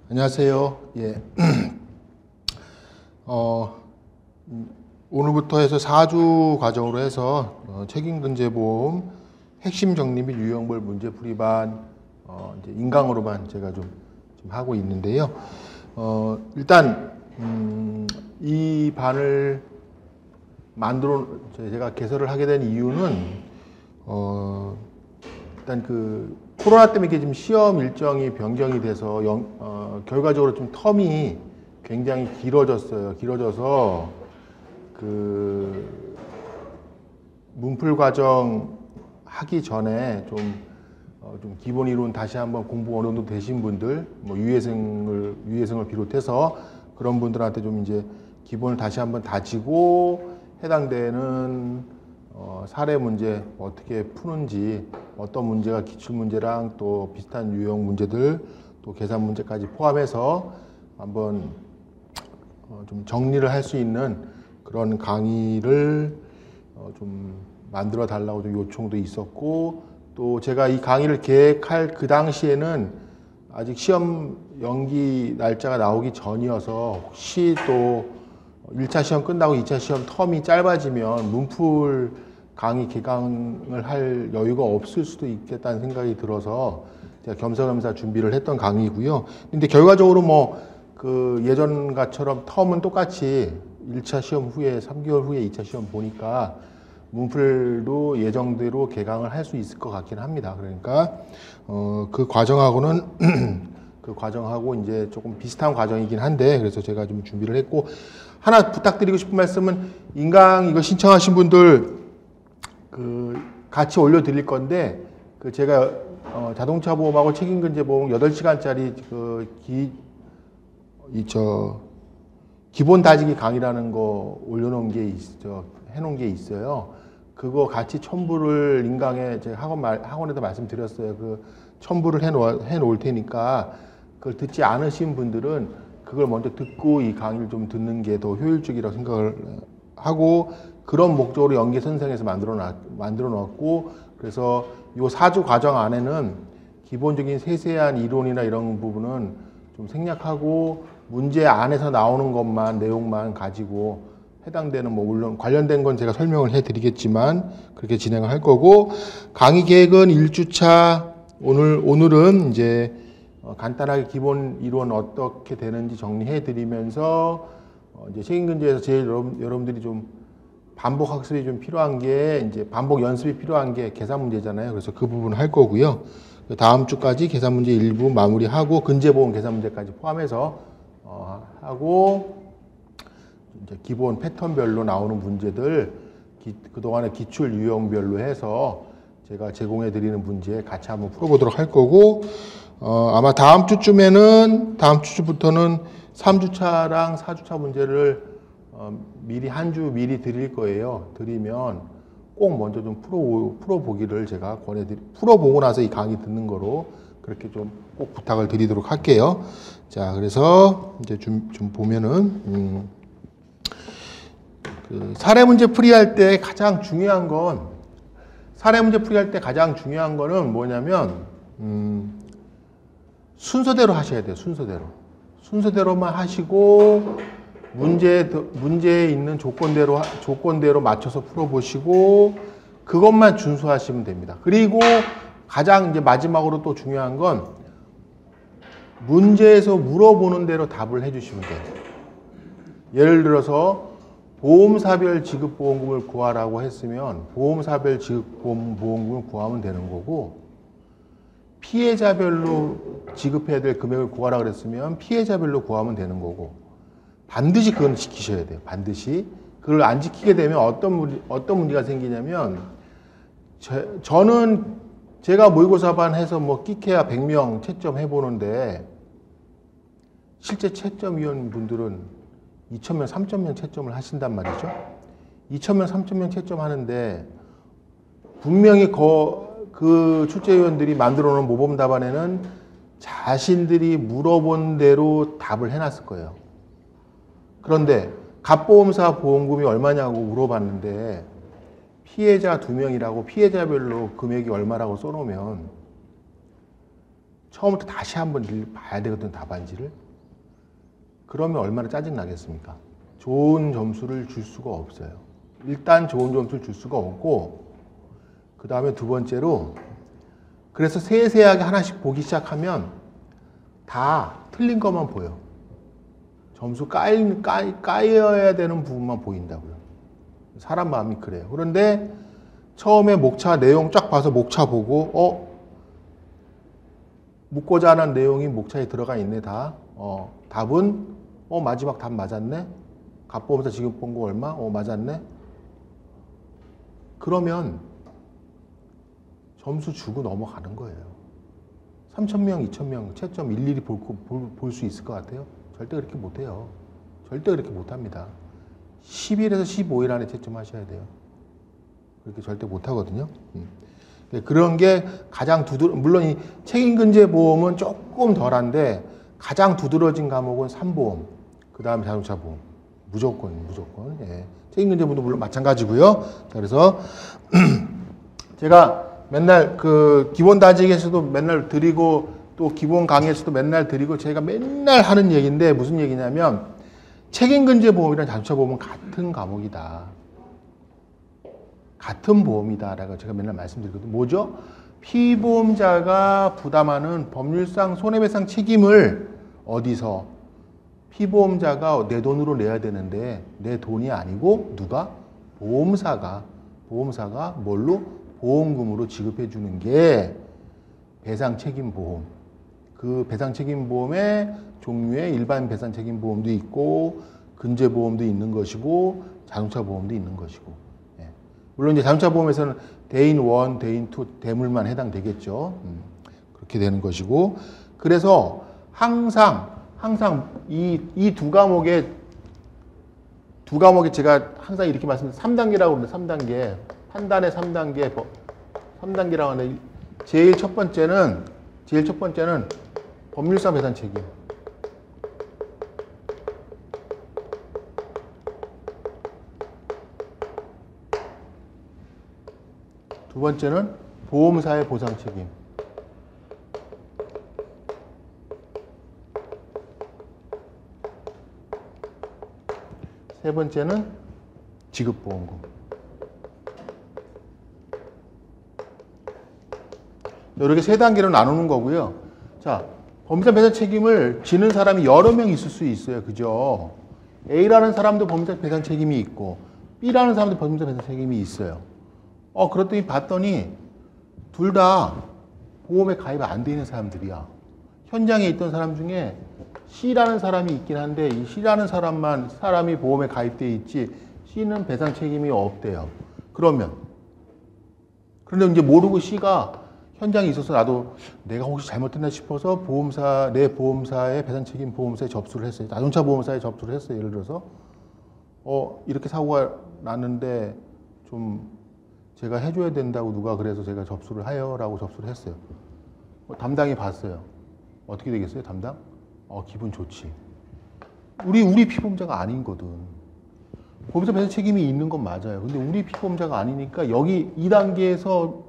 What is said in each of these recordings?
안녕하세요. 예. 오늘부터 해서 4주 과정으로 해서 책임근제보험 핵심 정리 및 유형별 문제풀이반 이제 인강으로만 제가 좀 하고 있는데요. 일단 이 반을 제가 개설을 하게 된 이유는 일단 그 코로나 때문에 이게 지금 시험 일정이 변경이 돼서 결과적으로 좀 텀이 굉장히 길어졌어요. 길어져서 그 문풀 과정 하기 전에 좀 기본 이론 다시 한번 공부 어느 정도 되신 분들, 뭐 유예생을 비롯해서 그런 분들한테 좀 이제 기본을 다시 한번 다지고 해당되는 사례 문제 어떻게 푸는지, 어떤 문제가 기출문제랑 또 비슷한 유형 문제들, 또 계산 문제까지 포함해서 한번 좀 정리를 할 수 있는 그런 강의를 좀 만들어 달라고 좀 요청도 있었고, 또 제가 이 강의를 계획할 그 당시에는 아직 시험 연기 날짜가 나오기 전이어서 혹시 또 1차 시험 끝나고 2차 시험 텀이 짧아지면 문풀 강의 개강을 할 여유가 없을 수도 있겠다는 생각이 들어서 제가 겸사겸사 준비를 했던 강의고요. 근데 결과적으로 뭐 그 예전과처럼 텀은 똑같이 1차 시험 후에 3개월 후에 2차 시험 보니까 문풀도 예정대로 개강을 할 수 있을 것 같긴 합니다. 그러니까 그 과정하고는 그 과정하고 이제 조금 비슷한 과정이긴 한데, 그래서 제가 좀 준비를 했고, 하나 부탁드리고 싶은 말씀은 인강 이거 신청하신 분들 그 같이 올려드릴 건데, 그 제가 자동차 보험하고 책임근제 보험 8시간짜리 기본 다지기 강의라는 거 올려놓은 게 해놓은 게 있어요. 그거 같이 첨부를 인강에 제가 학원에도 말씀드렸어요. 그 첨부를 해놓을 테니까 그걸 듣지 않으신 분들은 그걸 먼저 듣고 이 강의를 좀 듣는 게 더 효율적이라고 생각을 하고, 그런 목적으로 연계선상에서 만들어 놨고, 그래서 이 4주 과정 안에는 기본적인 세세한 이론이나 이런 부분은 좀 생략하고 문제 안에서 나오는 것만, 내용만 가지고 해당되는 뭐 물론 관련된 건 제가 설명을 해드리겠지만 그렇게 진행을 할 거고, 강의 계획은 1주차 오늘은 이제 간단하게 기본 이론 어떻게 되는지 정리해 드리면서 이제 책임근제에서 제일 여러분들이 좀 반복 학습이 좀 필요한 게, 이제 반복 연습이 필요한 게 계산 문제잖아요. 그래서 그 부분을 할 거고요. 다음 주까지 계산 문제 일부 마무리하고 근제보험 계산 문제까지 포함해서 하고, 이제 기본 패턴별로 나오는 문제들 그동안의 기출 유형별로 해서 제가 제공해 드리는 문제 같이 한번 풀어보도록 할 거고, 아마 다음 주부터는 3주차랑 4주차 문제를 미리 한 주 미리 드릴 거예요. 드리면 꼭 먼저 좀 풀어보기를 제가 풀어보고 나서 이 강의 듣는 거로 그렇게 좀 꼭 부탁을 드리도록 할게요. 자, 그래서 이제 좀 보면은 그 사례 문제 풀이할 때 가장 중요한 건 뭐냐면 순서대로 하셔야 돼요. 순서대로만 하시고 문제에 있는 조건대로 맞춰서 풀어보시고 그것만 준수하시면 됩니다. 그리고 가장 이제 마지막으로 또 중요한 건 문제에서 물어보는 대로 답을 해주시면 돼요. 예를 들어서 보험사별 지급보험금을 구하라고 했으면 보험사별 지급보험금을 구하면 되는 거고, 피해자별로 지급해야 될 금액을 구하라 그랬으면 피해자별로 구하면 되는 거고, 반드시 그건 지키셔야 돼요. 반드시. 그걸 안 지키게 되면 어떤 문제가 생기냐면, 저는 제가 모의고사반 해서 뭐 끼케야 100명 채점 해보는데, 실제 채점위원 분들은 2,000명, 3,000명 채점을 하신단 말이죠. 2,000명, 3,000명 채점하는데 분명히 그 출제위원들이 만들어 놓은 모범 답안에는 자신들이 물어본 대로 답을 해놨을 거예요. 그런데 갑보험사 보험금이 얼마냐고 물어봤는데 피해자 2명이라고 피해자별로 금액이 얼마라고 써놓으면 처음부터 다시 한번 봐야 되거든, 답안지를. 그러면 얼마나 짜증나겠습니까? 좋은 점수를 줄 수가 없어요. 일단 좋은 점수를 줄 수가 없고, 그 다음에 두 번째로, 그래서 세세하게 하나씩 보기 시작하면 다 틀린 것만 보여. 점수 까여야 되는 부분만 보인다고요. 사람 마음이 그래요. 그런데 처음에 목차 내용 쫙 봐서 목차 보고, 묻고자 하는 내용이 목차에 들어가 있네, 다. 답은, 마지막 답 맞았네? 갑보험사 지급 본거 얼마? 맞았네? 그러면 점수 주고 넘어가는 거예요. 3,000명, 2,000명 채점 일일이 볼 수 있을 것 같아요? 절대 그렇게 못해요. 절대 그렇게 못합니다. 10일에서 15일 안에 채점하셔야 돼요. 그렇게 절대 못하거든요. 그런 게 가장 물론 이 책임근제보험은 조금 덜한데 가장 두드러진 과목은 산보험, 그 다음에 자동차보험. 무조건. 예. 책임근제보험도 물론 마찬가지고요. 자, 그래서 제가 맨날 그 기본 다직에서도 맨날 드리고 또 기본 강의에서도 맨날 드리고 제가 맨날 하는 얘기인데 무슨 얘기냐면 책임근제보험이랑 자동차보험은 같은 과목이다. 같은 보험이다라고 제가 맨날 말씀드리거든요. 뭐죠? 피보험자가 부담하는 법률상 손해배상 책임을 어디서? 피보험자가 내 돈으로 내야 되는데 내 돈이 아니고 누가? 보험사가 뭘로? 보험금으로 지급해 주는 게 배상책임보험. 그 배상책임보험의 종류에 일반 배상책임보험도 있고 근제보험도 있는 것이고 자동차보험도 있는 것이고. 물론 이제 자동차 보험에서는 대인 1, 대인 2 대물만 해당되겠죠. 그렇게 되는 것이고. 그래서 항상 이 두 과목에 제가 항상 이렇게 말씀드려요. 3단계라고 그러는데 3단계. 판단의 3단계라고 하는데 제일 첫 번째는 법률상 배상 책임. 두 번째는 보험사의 보상 책임. 세 번째는 지급보험금. 이렇게 세 단계로 나누는 거고요. 자, 법률상 배상 책임을 지는 사람이 여러 명 있을 수 있어요. 그죠? A라는 사람도 법률상 배상 책임이 있고 B라는 사람도 법률상 배상 책임이 있어요. 그랬더니 봤더니 둘 다 보험에 가입 안 돼 있는 사람들이야. 현장에 있던 사람 중에 C라는 사람이 있긴 한데 이 C라는 사람이 보험에 가입돼 있지 C는 배상 책임이 없대요. 그런데 이제 모르고 C가 현장에 있어서 나도 내가 혹시 잘못했나 싶어서 내 보험사의 배상 책임 보험사에 접수를 했어요. 자동차 보험사에 접수를 했어요. 예를 들어서 이렇게 사고가 났는데 좀 제가 해줘야 된다고 누가 그래서 제가 접수를 하여라고 접수를 했어요. 담당이 봤어요. 어떻게 되겠어요, 담당? 기분 좋지. 우리 피보험자가 아닌거든. 보험사 배상 책임이 있는 건 맞아요. 근데 우리 피보험자가 아니니까 여기 이 단계에서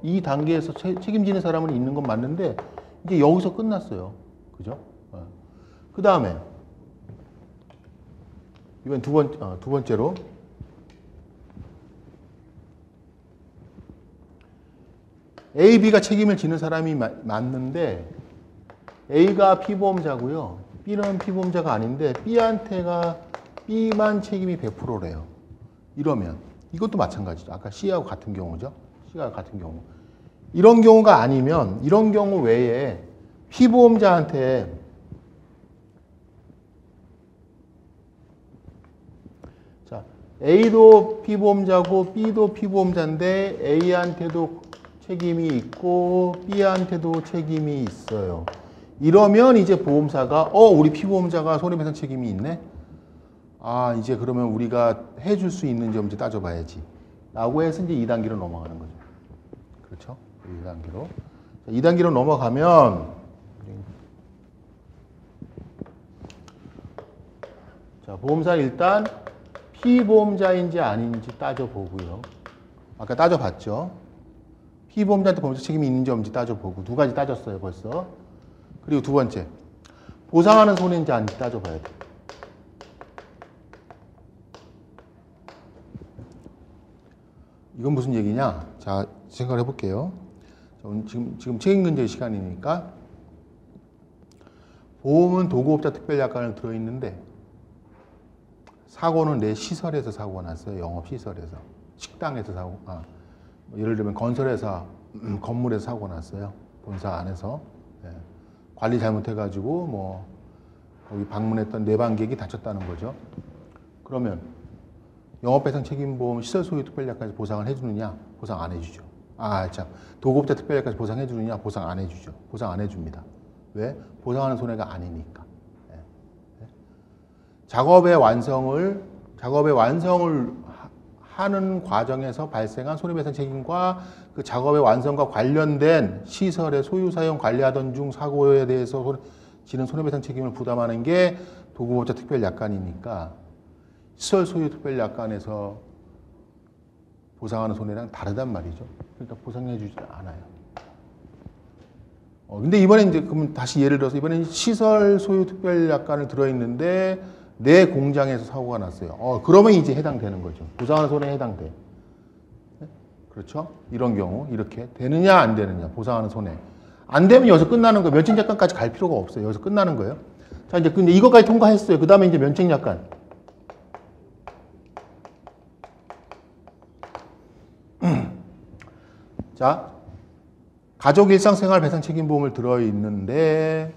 책임지는 사람은 있는 건 맞는데 이제 여기서 끝났어요. 그죠? 그 다음에 이번 두 번째로 A, B가 책임을 지는 사람이 맞는데 A가 피보험자고요. B는 피보험자가 아닌데 B만 책임이 100%래요. 이러면 이것도 마찬가지죠. 아까 C하고 같은 경우죠. C가 같은 경우. 이런 경우가 아니면 이런 경우 외에 피보험자한테 자, A도 피보험자고 B도 피보험자인데 A한테도 책임이 있고 B한테도 책임이 있어요. 이러면 이제 보험사가 우리 피보험자가 손해배상 책임이 있네. 이제 그러면 우리가 해줄 수 있는지 없는지 따져봐야지. 라고 해서 이제 2단계로 넘어가는 거죠. 그렇죠? 2단계로. 2단계로 넘어가면 자, 보험사 일단 피보험자인지 아닌지 따져보고요. 아까 따져봤죠. 피보험자한테 보험사 책임이 있는지 없는지 따져보고 두 가지 따졌어요 벌써. 그리고 두 번째, 보상하는 손해인지 아닌지 따져봐야 돼. 이건 무슨 얘기냐? 자, 생각을 해볼게요. 지금 책임근제 시간이니까 보험은 도구업자 특별약관을 들어있는데 사고는 내 시설에서 사고가 났어요. 영업시설에서. 식당에서 사고, 예를 들면 건설회사, 건물에서 사고가 났어요. 본사 안에서. 네. 관리 잘못해가지고 뭐 거기 방문했던 내방객이 다쳤다는 거죠. 그러면 영업배상 책임보험 시설 소유 특별약관에서 보상을 해주느냐? 보상 안 해주죠. 도구업자 특별약관에서 보상해 주느냐? 보상 안 해주죠. 보상 안 해줍니다. 왜? 보상하는 손해가 아니니까. 네. 작업의 완성을 하는 과정에서 발생한 손해배상 책임과 그 작업의 완성과 관련된 시설의 소유 사용 관리하던 중 사고에 대해서 지는 손해배상 책임을 부담하는 게 도구업자 특별약관이니까 시설 소유 특별약관에서 보상하는 손해랑 다르단 말이죠. 그러니까 보상해주지 않아요. 근데 이번에 이제 그럼 다시 예를 들어서 이번에 시설 소유 특별약관을 들어있는데 내 공장에서 사고가 났어요. 그러면 이제 해당되는 거죠. 보상하는 손해에 해당돼. 네? 그렇죠? 이런 경우 이렇게 되느냐 안 되느냐 보상하는 손해. 안 되면 여기서 끝나는 거예요. 면책약관까지 갈 필요가 없어요. 여기서 끝나는 거예요. 자, 이제 근데 이것까지 통과했어요. 그 다음에 이제 면책약관. 자, 가족 일상생활 배상 책임보험을 들어있는데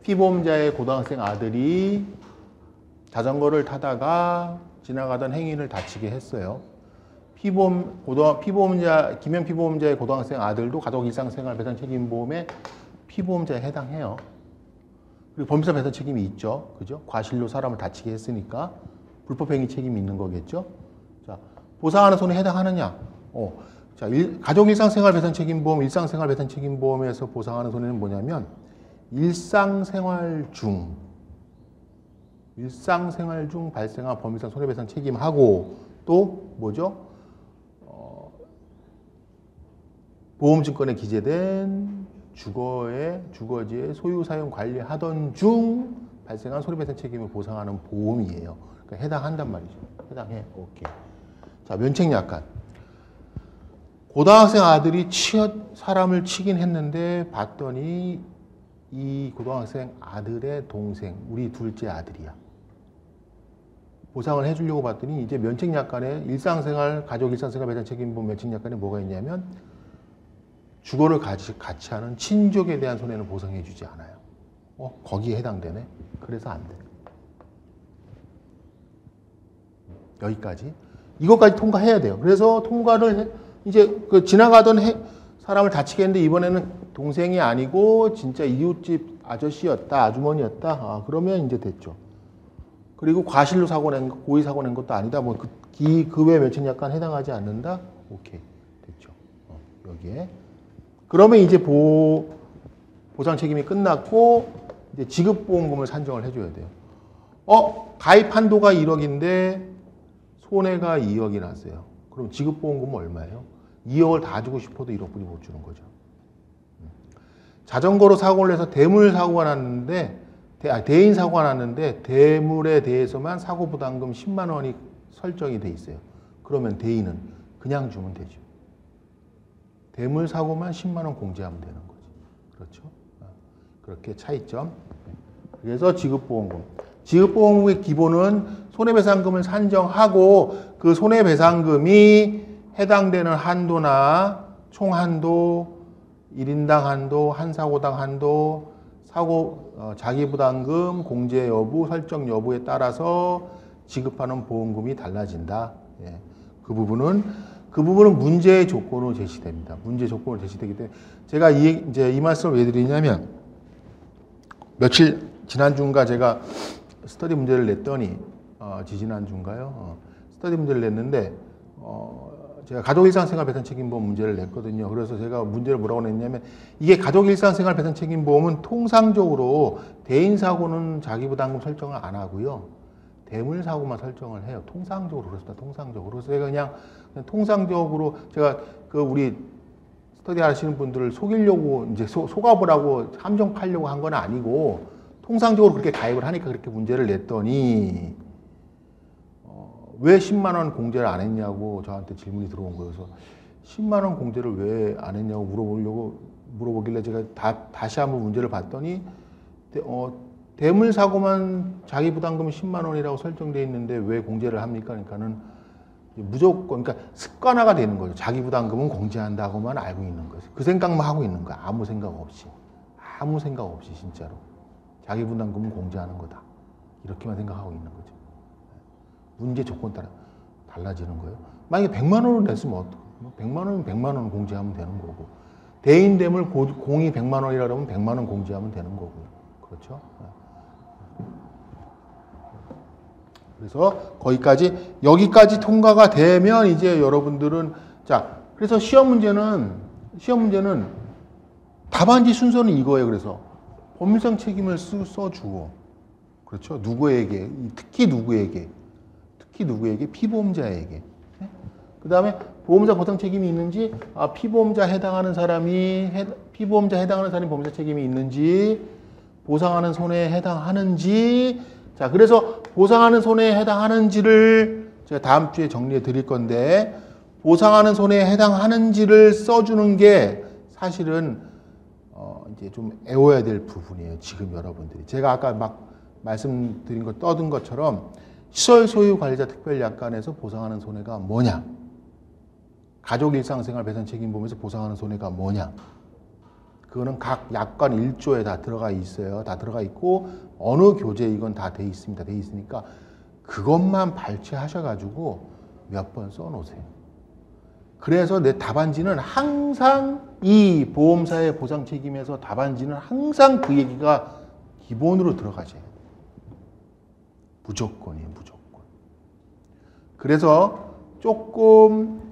피보험자의 고등학생 아들이 자전거를 타다가 지나가던 행인을 다치게 했어요. 김현 피보험자의 고등학생 아들도 가족 일상생활 배상 책임보험의 피보험자에 해당해요. 그리고 법인사 배상 책임이 있죠. 그죠? 과실로 사람을 다치게 했으니까 불법행위 책임이 있는 거겠죠. 자, 보상하는 손해에 해당하느냐? 자, 가족 일상생활 배상 책임보험, 일상생활 배상 책임보험에서 보상하는 손해는 뭐냐면 일상생활 중 발생한 법인상 손해배상 책임하고 또 뭐죠? 보험증권에 기재된 주거지의 소유 사용 관리하던 중 발생한 손해배상 책임을 보상하는 보험이에요. 그러니까 해당한단 말이죠. 해당해. 오케이. 자, 면책약관. 고등학생 아들이 사람을 치긴 했는데 봤더니 이 고등학생 아들의 동생, 우리 둘째 아들이야. 보상을 해주려고 봤더니 이제 면책약관에 가족 일상생활 배상 책임보험 면책약관에 뭐가 있냐면 주거를 같이 하는 친족에 대한 손해는 보상해주지 않아요. 거기에 해당되네. 그래서 안 돼. 여기까지. 이것까지 통과해야 돼요. 그래서 통과를 이제 지나가던 사람을 다치게 했는데 이번에는 동생이 아니고 진짜 이웃집 아저씨였다, 아주머니였다. 그러면 이제 됐죠. 그리고 과실로 고의 사고 낸 것도 아니다. 뭐 그 외 면책약관 해당하지 않는다. 오케이, 됐죠. 여기에. 그러면 이제 보상 책임이 끝났고 이제 지급보험금을 산정을 해줘야 돼요. 가입 한도가 1억인데 손해가 2억이 났어요. 그럼 지급보험금은 얼마예요? 2억을 다 주고 싶어도 1억뿐이 못 주는 거죠. 자전거로 사고를 해서 대물 사고가 났는데, 대인 사고가 났는데 대물에 대해서만 사고부담금 10만 원이 설정이 돼 있어요. 그러면 대인은 그냥 주면 되죠. 대물 사고만 10만 원 공제하면 되는 거죠. 그렇죠? 그렇게 차이점. 그래서 지급보험금. 지급보험금의 기본은 손해배상금을 산정하고 그 손해배상금이 해당되는 한도나 총한도, 1인당 한도, 한 사고당 한도, 자기부담금, 공제 여부, 설정 여부에 따라서 지급하는 보험금이 달라진다. 예. 그 부분은 문제의 조건으로 제시됩니다. 문제 조건으로 제시되기 때문에 제가 이제 이 말씀을 왜 드리냐면 지난주인가 제가 스터디 문제를 냈더니 지지난주인가요? 스터디 문제를 냈는데 제가 가족 일상생활 배상 책임보험 문제를 냈거든요. 그래서 제가 문제를 뭐라고 냈냐면 이게 가족 일상생활 배상 책임보험은 통상적으로 대인 사고는 자기부담금 설정을 안 하고요. 대물 사고만 설정을 해요. 통상적으로. 그래서 제가 그냥 통상적으로 제가 우리 스터디 하시는 분들을 속이려고 이제 속아보라고 함정 팔려고 한 건 아니고 통상적으로 그렇게 가입을 하니까 그렇게 문제를 냈더니 왜 10만 원 공제를 안 했냐고 저한테 질문이 들어온 거예요. 그래서 10만 원 공제를 왜 안 했냐고 물어보길래 제가 다시 한번 문제를 봤더니 대물 사고만 자기 부담금이 10만 원이라고 설정되어 있는데 왜 공제를 합니까? 그러니까는 무조건 그러니까 습관화가 되는 거죠. 자기 부담금은 공제한다고만 알고 있는 거죠. 그 생각만 하고 있는 거야. 아무 생각 없이 진짜로 자기 부담금은 공제하는 거다. 이렇게만 생각하고 있는 거죠. 문제 조건 따라 달라지는 거예요. 만약에 100만 원을 냈으면 어떡해? 100만 원이면 100만 원 공제하면 되는 거고 대인 대물 공이 100만 원이라 그러면 100만 원 공제하면 되는 거고요. 그렇죠? 그래서 여기까지 통과가 되면 이제 여러분들은 자, 그래서 시험 문제는 답안지 순서는 이거예요. 그래서 법률상 책임을 써주고 그렇죠? 누구에게 특히 누구에게 피보험자에게 그 다음에 보험자 보상 책임이 있는지 피보험자 해당하는 사람이 보험자 책임이 있는지 보상하는 손해에 해당하는지 자 그래서 보상하는 손해에 해당하는지를 제가 다음 주에 정리해 드릴 건데 보상하는 손해에 해당하는지를 써주는 게 사실은 이제 좀 애워야 될 부분이에요. 지금 여러분들이 제가 아까 막 말씀드린 거 떠든 것처럼 시설 소유 관리자 특별약관에서 보상하는 손해가 뭐냐? 가족 일상생활 배상 책임보험에서 보상하는 손해가 뭐냐? 그거는 각 약관 1조에 다 들어가 있어요. 다 들어가 있고 어느 교재 이건 다 돼 있습니다. 돼 있으니까 그것만 발췌하셔가지고 몇 번 써놓으세요. 그래서 내 답안지는 항상 이 보험사의 보상 책임에서 답안지는 항상 그 얘기가 기본으로 들어가져야 돼요. 무조건이에요. 무조건. 그래서 조금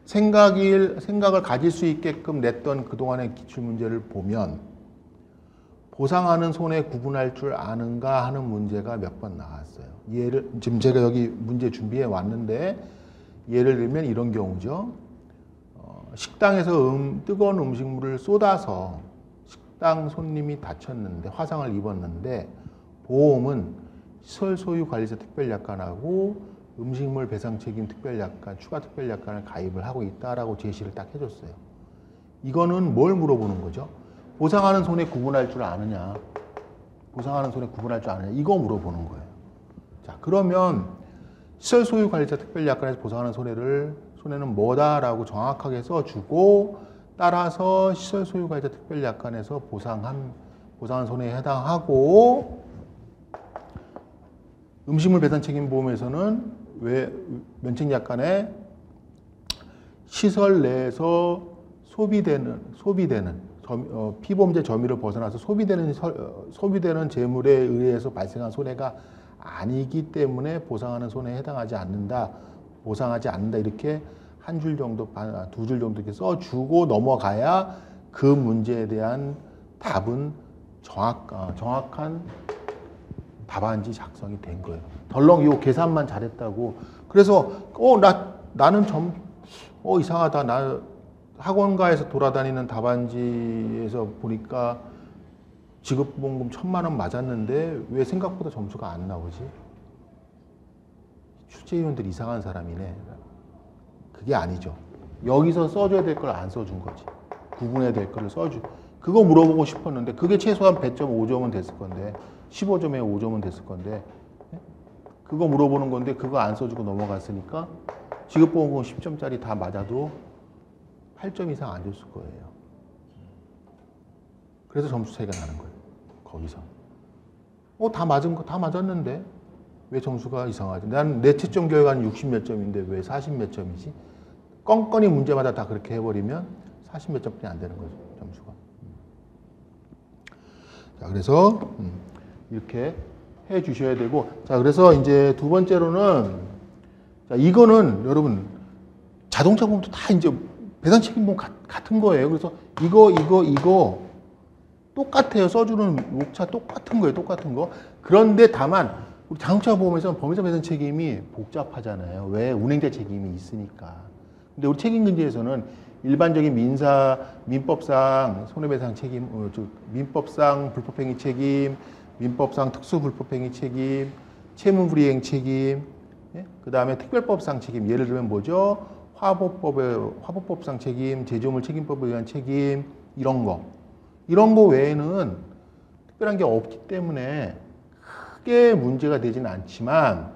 생각을 가질 수 있게끔 냈던 그동안의 기출문제를 보면 보상하는 손해 구분할 줄 아는가 하는 문제가 몇 번 나왔어요. 지금 제가 여기 문제 준비해 왔는데 예를 들면 이런 경우죠. 식당에서 뜨거운 음식물을 쏟아서 식당 손님이 다쳤는데 화상을 입었는데 보험은 시설 소유 관리자 특별약관하고 음식물 배상 책임 특별약관, 추가 특별약관을 가입을 하고 있다라고 제시를 딱 해줬어요. 이거는 뭘 물어보는 거죠? 보상하는 손해 구분할 줄 아느냐? 보상하는 손해 구분할 줄 아느냐? 이거 물어보는 거예요. 자, 그러면 시설 소유 관리자 특별약관에서 보상하는 손해는 뭐다라고 정확하게 써주고 따라서 시설 소유 관리자 특별약관에서 보상하는 손해에 해당하고 음식물 배상 책임 보험에서는 왜 면책약관에 시설 내에서 소비되는 피보험자 점유를 벗어나서 소비되는 재물에 의해서 발생한 손해가 아니기 때문에 보상하는 손해에 해당하지 않는다, 보상하지 않는다 이렇게 한 줄 정도, 두 줄 정도 이렇게 써주고 넘어가야 그 문제에 대한 답은 정확한 답안지 작성이 된 거예요. 덜렁 이 계산만 잘했다고. 그래서 나는 이상하다. 나 학원가에서 돌아다니는 답안지에서 보니까 지급보험금 1,000만 원 맞았는데 왜 생각보다 점수가 안 나오지? 출제위원들 이상한 사람이네. 그게 아니죠. 여기서 써줘야 될 걸 안 써준 거지. 구분해야 될 거를 그거 물어보고 싶었는데 그게 최소한 100점 5점은 됐을 건데 15점에 5점은 됐을 건데 그거 물어보는 건데 그거 안 써주고 넘어갔으니까 지급보험금 10점짜리 다 맞아도 8점 이상 안 줬을 거예요. 그래서 점수 차이가 나는 거예요. 거기서. 다 맞았는데 왜 점수가 이상하지? 내 채점 결과는 60 몇 점인데 왜 40 몇 점이지? 껌껌이 문제마다 다 그렇게 해버리면 40 몇 점뿐이 안 되는 거죠. 점수가. 자, 그래서 이렇게 해 주셔야 되고, 자, 그래서 이제 두 번째로는, 자, 이거는 여러분 자동차 보험도 다 이제 배상 책임보험 같은 거예요. 그래서 이거 똑같아요. 써주는 목차 똑같은 거예요. 똑같은 거. 그런데 다만 우리 자동차 보험에서는 법인사 배상 책임이 복잡하잖아요. 왜? 운행자 책임이 있으니까. 근데 우리 책임근제에서는 일반적인 민법상 손해배상 책임, 민법상 불법행위 책임, 민법상 특수불법행위 책임, 채무불이행 책임, 예? 그 다음에 특별법상 책임. 예를 들면 뭐죠? 화법법상 책임, 제조물 책임법에 의한 책임, 이런 거. 이런 거 외에는 특별한 게 없기 때문에 크게 문제가 되지는 않지만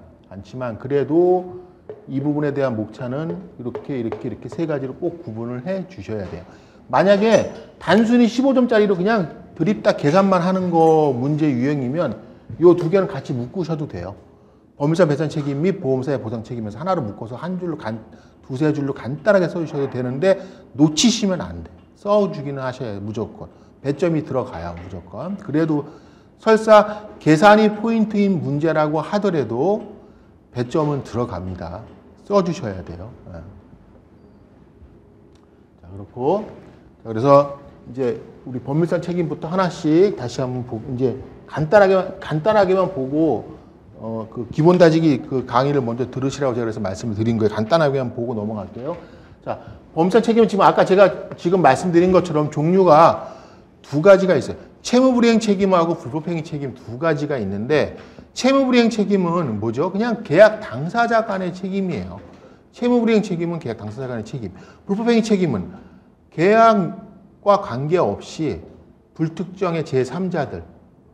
그래도 이 부분에 대한 목차는 이렇게 세 가지로 꼭 구분을 해 주셔야 돼요. 만약에 단순히 15점짜리로 그냥 드립다 계산만 하는 거 문제 유형이면 이 두 개는 같이 묶으셔도 돼요. 법률상 배상 책임 및 보험사의 보상 책임에서 하나로 묶어서 한 줄로 두세 줄로 간단하게 써주셔도 되는데 놓치시면 안 돼. 써주기는 하셔야 해요. 무조건. 배점이 들어가요. 무조건. 그래도 설사 계산이 포인트인 문제라고 하더라도 배점은 들어갑니다. 써주셔야 돼요. 자, 그렇고. 자, 그래서 이제 우리 법률상 책임부터 하나씩 다시 한번 이제 간단하게만 보고 그 기본 다지기 그 강의를 먼저 들으시라고 제가 그래서 말씀을 드린 거예요. 간단하게만 보고 넘어갈게요. 자, 법률상 책임은 지금 아까 제가 지금 말씀드린 것처럼 종류가 두 가지가 있어요. 채무불이행 책임하고 불법행위 책임 두 가지가 있는데 채무불이행 책임은 뭐죠? 그냥 계약 당사자 간의 책임이에요. 채무불이행 책임은 계약 당사자 간의 책임. 불법행위 책임은 계약과 관계없이 불특정의 제3자들,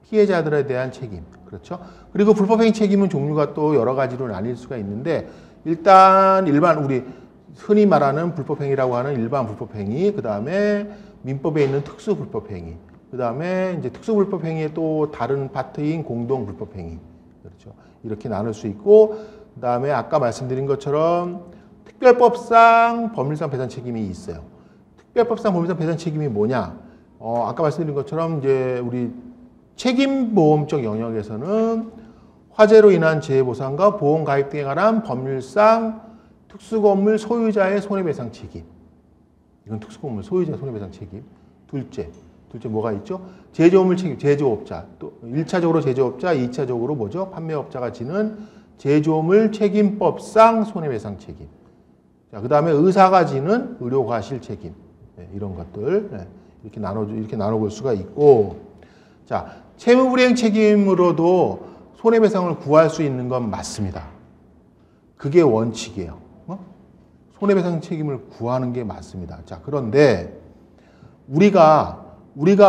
피해자들에 대한 책임. 그렇죠? 그리고 불법행위 책임은 종류가 또 여러 가지로 나뉠 수가 있는데 일단 우리 흔히 말하는 불법행위라고 하는 일반 불법행위, 그 다음에 민법에 있는 특수불법행위, 그 다음에 이제 특수불법행위의 또 다른 파트인 공동불법행위. 그렇죠. 이렇게 나눌 수 있고, 그 다음에 아까 말씀드린 것처럼 특별법상 법률상 배상 책임이 있어요. 특별법상 법률상 배상 책임이 뭐냐? 아까 말씀드린 것처럼 이제 우리 책임보험적 영역에서는 화재로 인한 재해보상과 보험 가입 등에 관한 법률상 특수건물 소유자의 손해배상 책임. 이건 특수건물 소유자의 손해배상 책임. 둘째 뭐가 있죠? 제조업물 책임, 제조업자. 또 1차적으로 제조업자, 2차적으로 뭐죠? 판매업자가 지는 제조물 책임법상 손해배상 책임. 자, 그다음에 의사가 지는 의료과실 책임. 네, 이런 것들. 네, 이렇게 나눠볼 수가 있고. 자, 채무불이행 책임으로도 손해배상을 구할 수 있는 건 맞습니다. 그게 원칙이에요. 손해배상 책임을 구하는 게 맞습니다. 자, 그런데 우리가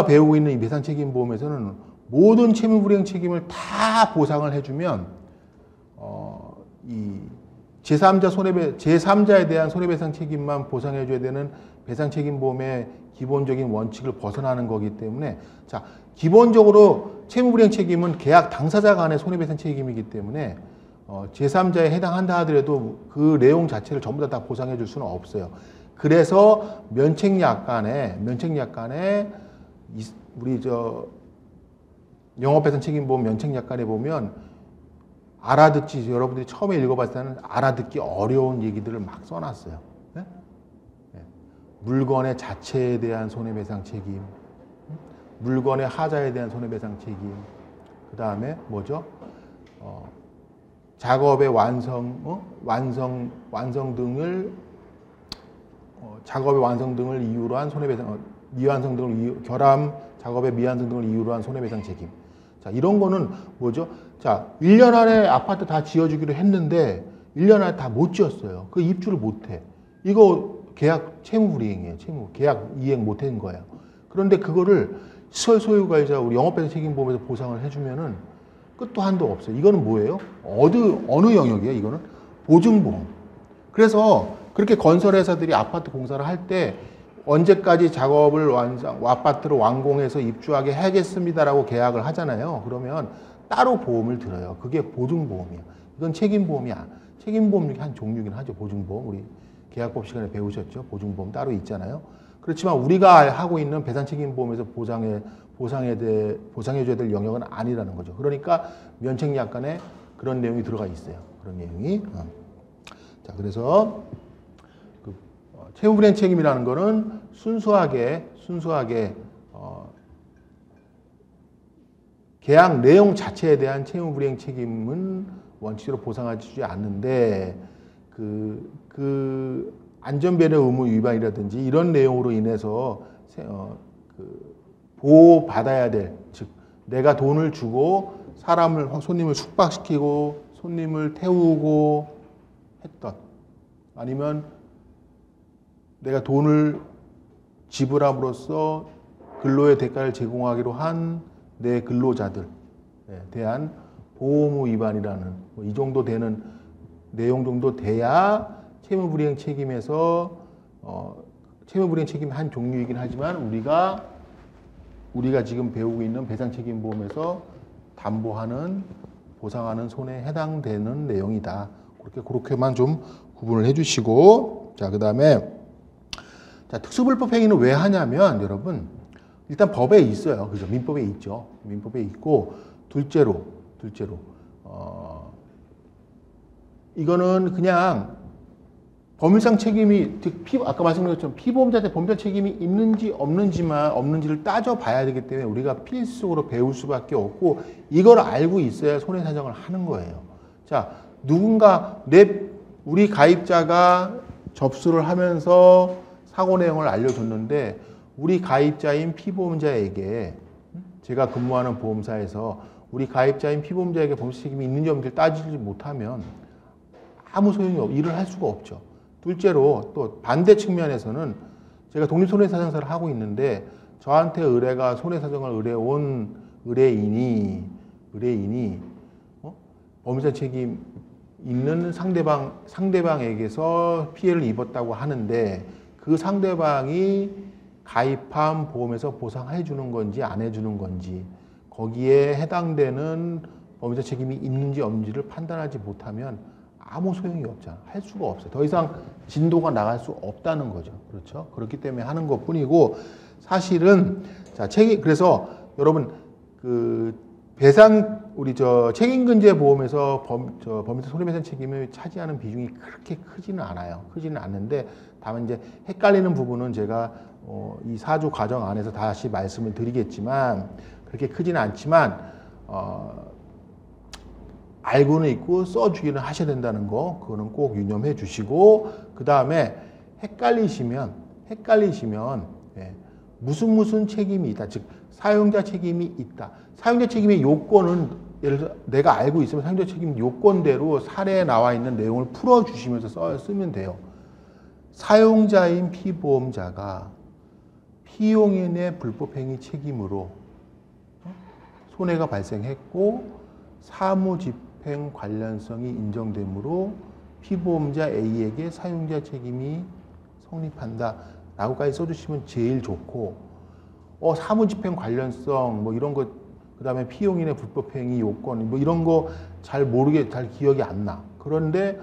배우고 있는 이 배상책임보험에서는 모든 채무불이행 책임을 다 보상을 해주면 이 제3자에 대한 손해배상 책임만 보상해줘야 되는 배상책임보험의 기본적인 원칙을 벗어나는 거기 때문에 자, 기본적으로 채무불이행 책임은 계약 당사자 간의 손해배상 책임이기 때문에 제3자에 해당한다 하더라도 그 내용 자체를 전부 다 보상해 줄 수는 없어요. 그래서 면책약관에 우리 영업배상 책임보험 면책약관에 보면 여러분들이 처음에 읽어봤을 때는 알아듣기 어려운 얘기들을 막 써놨어요. 네? 네. 물건의 자체에 대한 손해배상 책임, 물건의 하자에 대한 손해배상 책임, 그 다음에 뭐죠? 작업의 작업의 완성 등을 이유로 한 손해배상, 결함, 작업의 미완성 등을 이유로 한 손해배상 책임. 자, 이런 거는 뭐죠? 자, 1년 안에 아파트 다 지어주기로 했는데 1년 안에 다 못 지었어요. 그 입주를 못 해. 이거 계약 채무불이행이에요. 계약 이행 못 한 거예요. 그런데 그거를 시설 소유가이자 우리 영업배상 책임보험에서 보상을 해주면은 끝도 한도 없어요. 이거는 뭐예요? 어느 영역이에요? 이거는 보증보험. 그래서 그렇게 건설회사들이 아파트 공사를 할 때 언제까지 작업을 아파트를 완공해서 입주하게 하겠습니다라고 계약을 하잖아요. 그러면 따로 보험을 들어요. 그게 보증보험이에요. 이건 책임보험이야. 책임보험 중에 한 종류긴 하죠. 보증보험. 우리 계약법 시간에 배우셨죠? 보증보험 따로 있잖아요. 그렇지만 우리가 하고 있는 배상책임보험에서 보상해줘야 될 영역은 아니라는 거죠. 그러니까 면책약관에 그런 내용이 들어가 있어요. 그런 내용이. 자, 그래서 채무불이행 책임이라는 거는 순수하게 계약 내용 자체에 대한 채무불이행 책임은 원칙으로 보상하지 않는데 안전배려 의무 위반이라든지 이런 내용으로 인해서 보호받아야 될, 즉 내가 돈을 주고 손님을 숙박시키고 손님을 태우고 했던, 아니면 내가 돈을 지불함으로써 근로의 대가를 제공하기로 한 내 근로자들에 대한 보호의무 위반이라는 이 정도 되는 내용 정도 돼야 채무불이행 책임에서 채무불이행 책임 한 종류이긴 하지만 우리가 지금 배우고 있는 배상책임보험에서 담보하는 보상하는 손해에 해당되는 내용이다. 그렇게만 좀 구분을 해주시고, 자, 그다음에 자, 특수불법행위는 왜 하냐면 여러분 일단 법에 있어요. 그죠? 민법에 있죠. 민법에 있고, 둘째로 이거는 그냥 법률상 책임이, 아까 말씀드린 것처럼 피보험자한테 법률상 책임이 있는지 없는지를 따져봐야 되기 때문에 우리가 필수적으로 배울 수밖에 없고, 이걸 알고 있어야 손해사정을 하는 거예요. 자, 우리 가입자가 접수를 하면서 사고 내용을 알려줬는데 우리 가입자인 피보험자에게, 제가 근무하는 보험사에서 우리 가입자인 피보험자에게 법률 책임이 있는지 없는지를 따지지 못하면 아무 소용이 없고 일을 할 수가 없죠. 둘째로 또 반대 측면에서는 제가 독립손해사정사를 하고 있는데 저한테 손해사정을 의뢰온 의뢰인이 법률상 책임 있는 상대방에게서 피해를 입었다고 하는데 그 상대방이 가입한 보험에서 보상해 주는 건지 안 해주는 건지, 거기에 해당되는 법률상 책임이 있는지 없는지를 판단하지 못하면 아무 소용이 없잖아. 할 수가 없어요. 더 이상 진도가 나갈 수 없다는 거죠. 그렇죠? 그렇기 때문에 하는 것 뿐이고, 사실은, 자, 그래서 여러분, 책임근제 보험에서 법률상 손해배상 책임을 차지하는 비중이 그렇게 크지는 않아요. 크지는 않는데, 다만 이제 헷갈리는 부분은 제가 이 4주 과정 안에서 다시 말씀을 드리겠지만, 그렇게 크지는 않지만, 알고는 있고 써주기는 하셔야 된다는 거, 그거는 꼭 유념해 주시고, 그 다음에 헷갈리시면 무슨 책임이 있다, 즉 사용자 책임이 있다. 사용자 책임의 요건은 예를 들어 내가 알고 있으면 사용자 책임 요건대로 사례에 나와 있는 내용을 풀어주시면서 쓰면 돼요. 사용자인 피보험자가 피용인의 불법행위 책임으로 손해가 발생했고 사무집행 관련성이 인정되므로 피보험자 A에게 사용자 책임이 성립한다 라고까지 써주시면 제일 좋고, 사무집행 관련성 뭐 이런 거, 그 다음에 피용인의 불법행위 요건 뭐 이런 거 잘 기억이 안 나. 그런데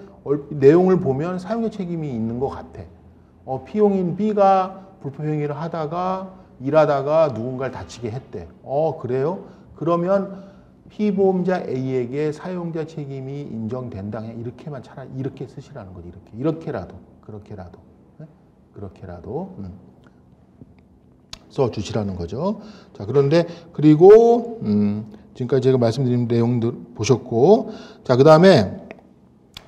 내용을 보면 사용자 책임이 있는 것 같아. 피용인 B가 불법행위를 일하다가 누군가를 다치게 했대. 그래요? 그러면 피보험자 A에게 사용자 책임이 인정된다. 그냥 이렇게만 차라리 이렇게 쓰시라는 거지. 그렇게라도 써주시라는 거죠. 자, 그리고 지금까지 제가 말씀드린 내용들 보셨고, 자, 그 다음에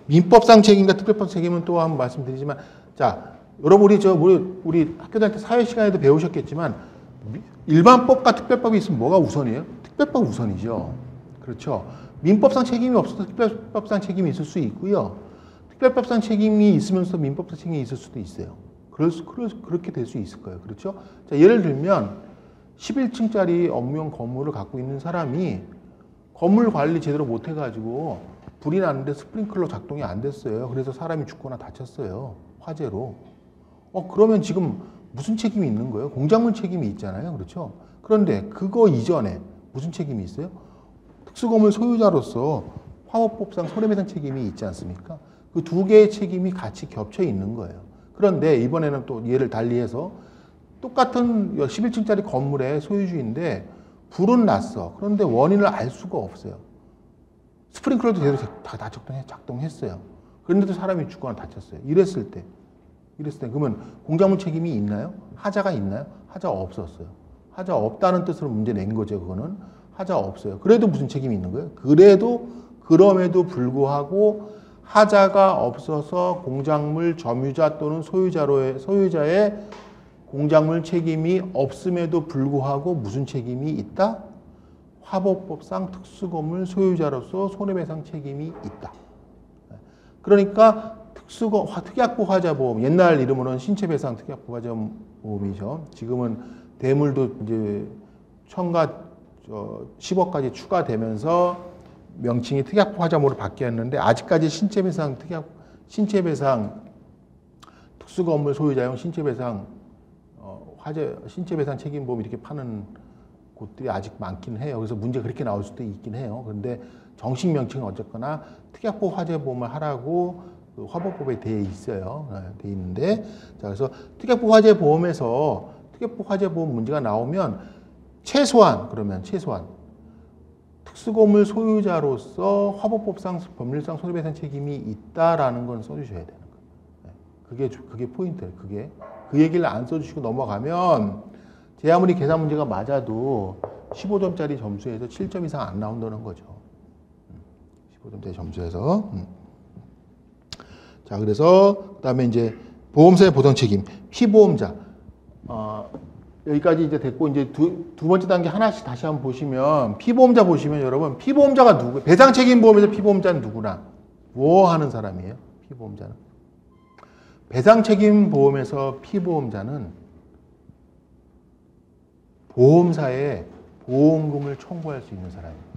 민법상 책임과 특별법 책임은 또 한번 말씀드리지만, 자, 여러분 우리 학교 다닐 때 사회 시간에도 배우셨겠지만 일반법과 특별법이 있으면 뭐가 우선이에요? 특별법 우선이죠. 그렇죠. 민법상 책임이 없어도 특별법상 책임이 있을 수 있고요. 특별법상 책임이 있으면서 민법상 책임이 있을 수도 있어요. 그렇게 될 수 있을 거예요. 그렇죠? 자, 예를 들면 11층짜리 업무용 건물을 갖고 있는 사람이 건물 관리 제대로 못 해가지고 불이 났는데 스프링클러 작동이 안 됐어요. 그래서 사람이 죽거나 다쳤어요. 화재로. 그러면 지금 무슨 책임이 있는 거예요? 공작물 책임이 있잖아요. 그렇죠? 그런데 그거 이전에 무슨 책임이 있어요? 특수건물 소유자로서 화법법상 손해배상 책임이 있지 않습니까? 그 두 개의 책임이 같이 겹쳐 있는 거예요. 그런데 이번에는 또 얘를 달리해서 똑같은 11층짜리 건물의 소유주인데 불은 났어. 그런데 원인을 알 수가 없어요. 스프링클러도 제대로 다 작동했어요. 그런데도 사람이 죽거나 다쳤어요. 이랬을 때 그러면 공작물 책임이 있나요? 하자가 있나요? 하자 없었어요. 하자 없다는 뜻으로 문제 낸 거죠. 그거는 하자 없어요. 그래도 무슨 책임이 있는 거예요? 그럼에도 불구하고 하자가 없어서 공작물 점유자 또는 소유자의 공작물 책임이 없음에도 불구하고 무슨 책임이 있다? 화법법상 특수건물 소유자로서 손해배상 책임이 있다. 그러니까 특약부 화자보험, 옛날 이름으로는 신체배상 특약부 화자보험이죠. 지금은 대물도 이제 1000까지 추가되면서 명칭이 특약부 화자보험으로 바뀌었는데 아직까지 신체배상 특수건물 소유자용 신체배상 신체배상 책임보험 이렇게 파는 곳들이 아직 많긴 해요. 그래서 문제 그렇게 나올 수도 있긴 해요. 그런데 정식 명칭은 어쨌거나 특약부 화재보험을 하라고 그 화법법에 되어 있어요. 되어 있는데, 자, 그래서 특약부 화재보험에서 특약부 화재보험 문제가 나오면 최소한 특수건물 소유자로서 화법법상 법률상 손해배상 책임이 있다라는 건 써주셔야 되는 거예요. 그게 포인트예요. 그 얘기를 안 써주시고 넘어가면 제 아무리 계산 문제가 맞아도 15점짜리 점수에서 7점 이상 안 나온다는 거죠. 15점짜리 점수에서. 자, 그래서 그다음에 이제 보험사의 보상 책임, 피보험자. 여기까지 이제 됐고 이제 두 번째 단계 하나씩 다시 한번 보시면 피보험자 보시면 여러분 피보험자가 누구? 배상 책임 보험에서 피보험자는 누구나 뭐 하는 사람이에요? 피보험자는 배상 책임 보험에서 피보험자는 보험사에 보험금을 청구할 수 있는 사람입니다.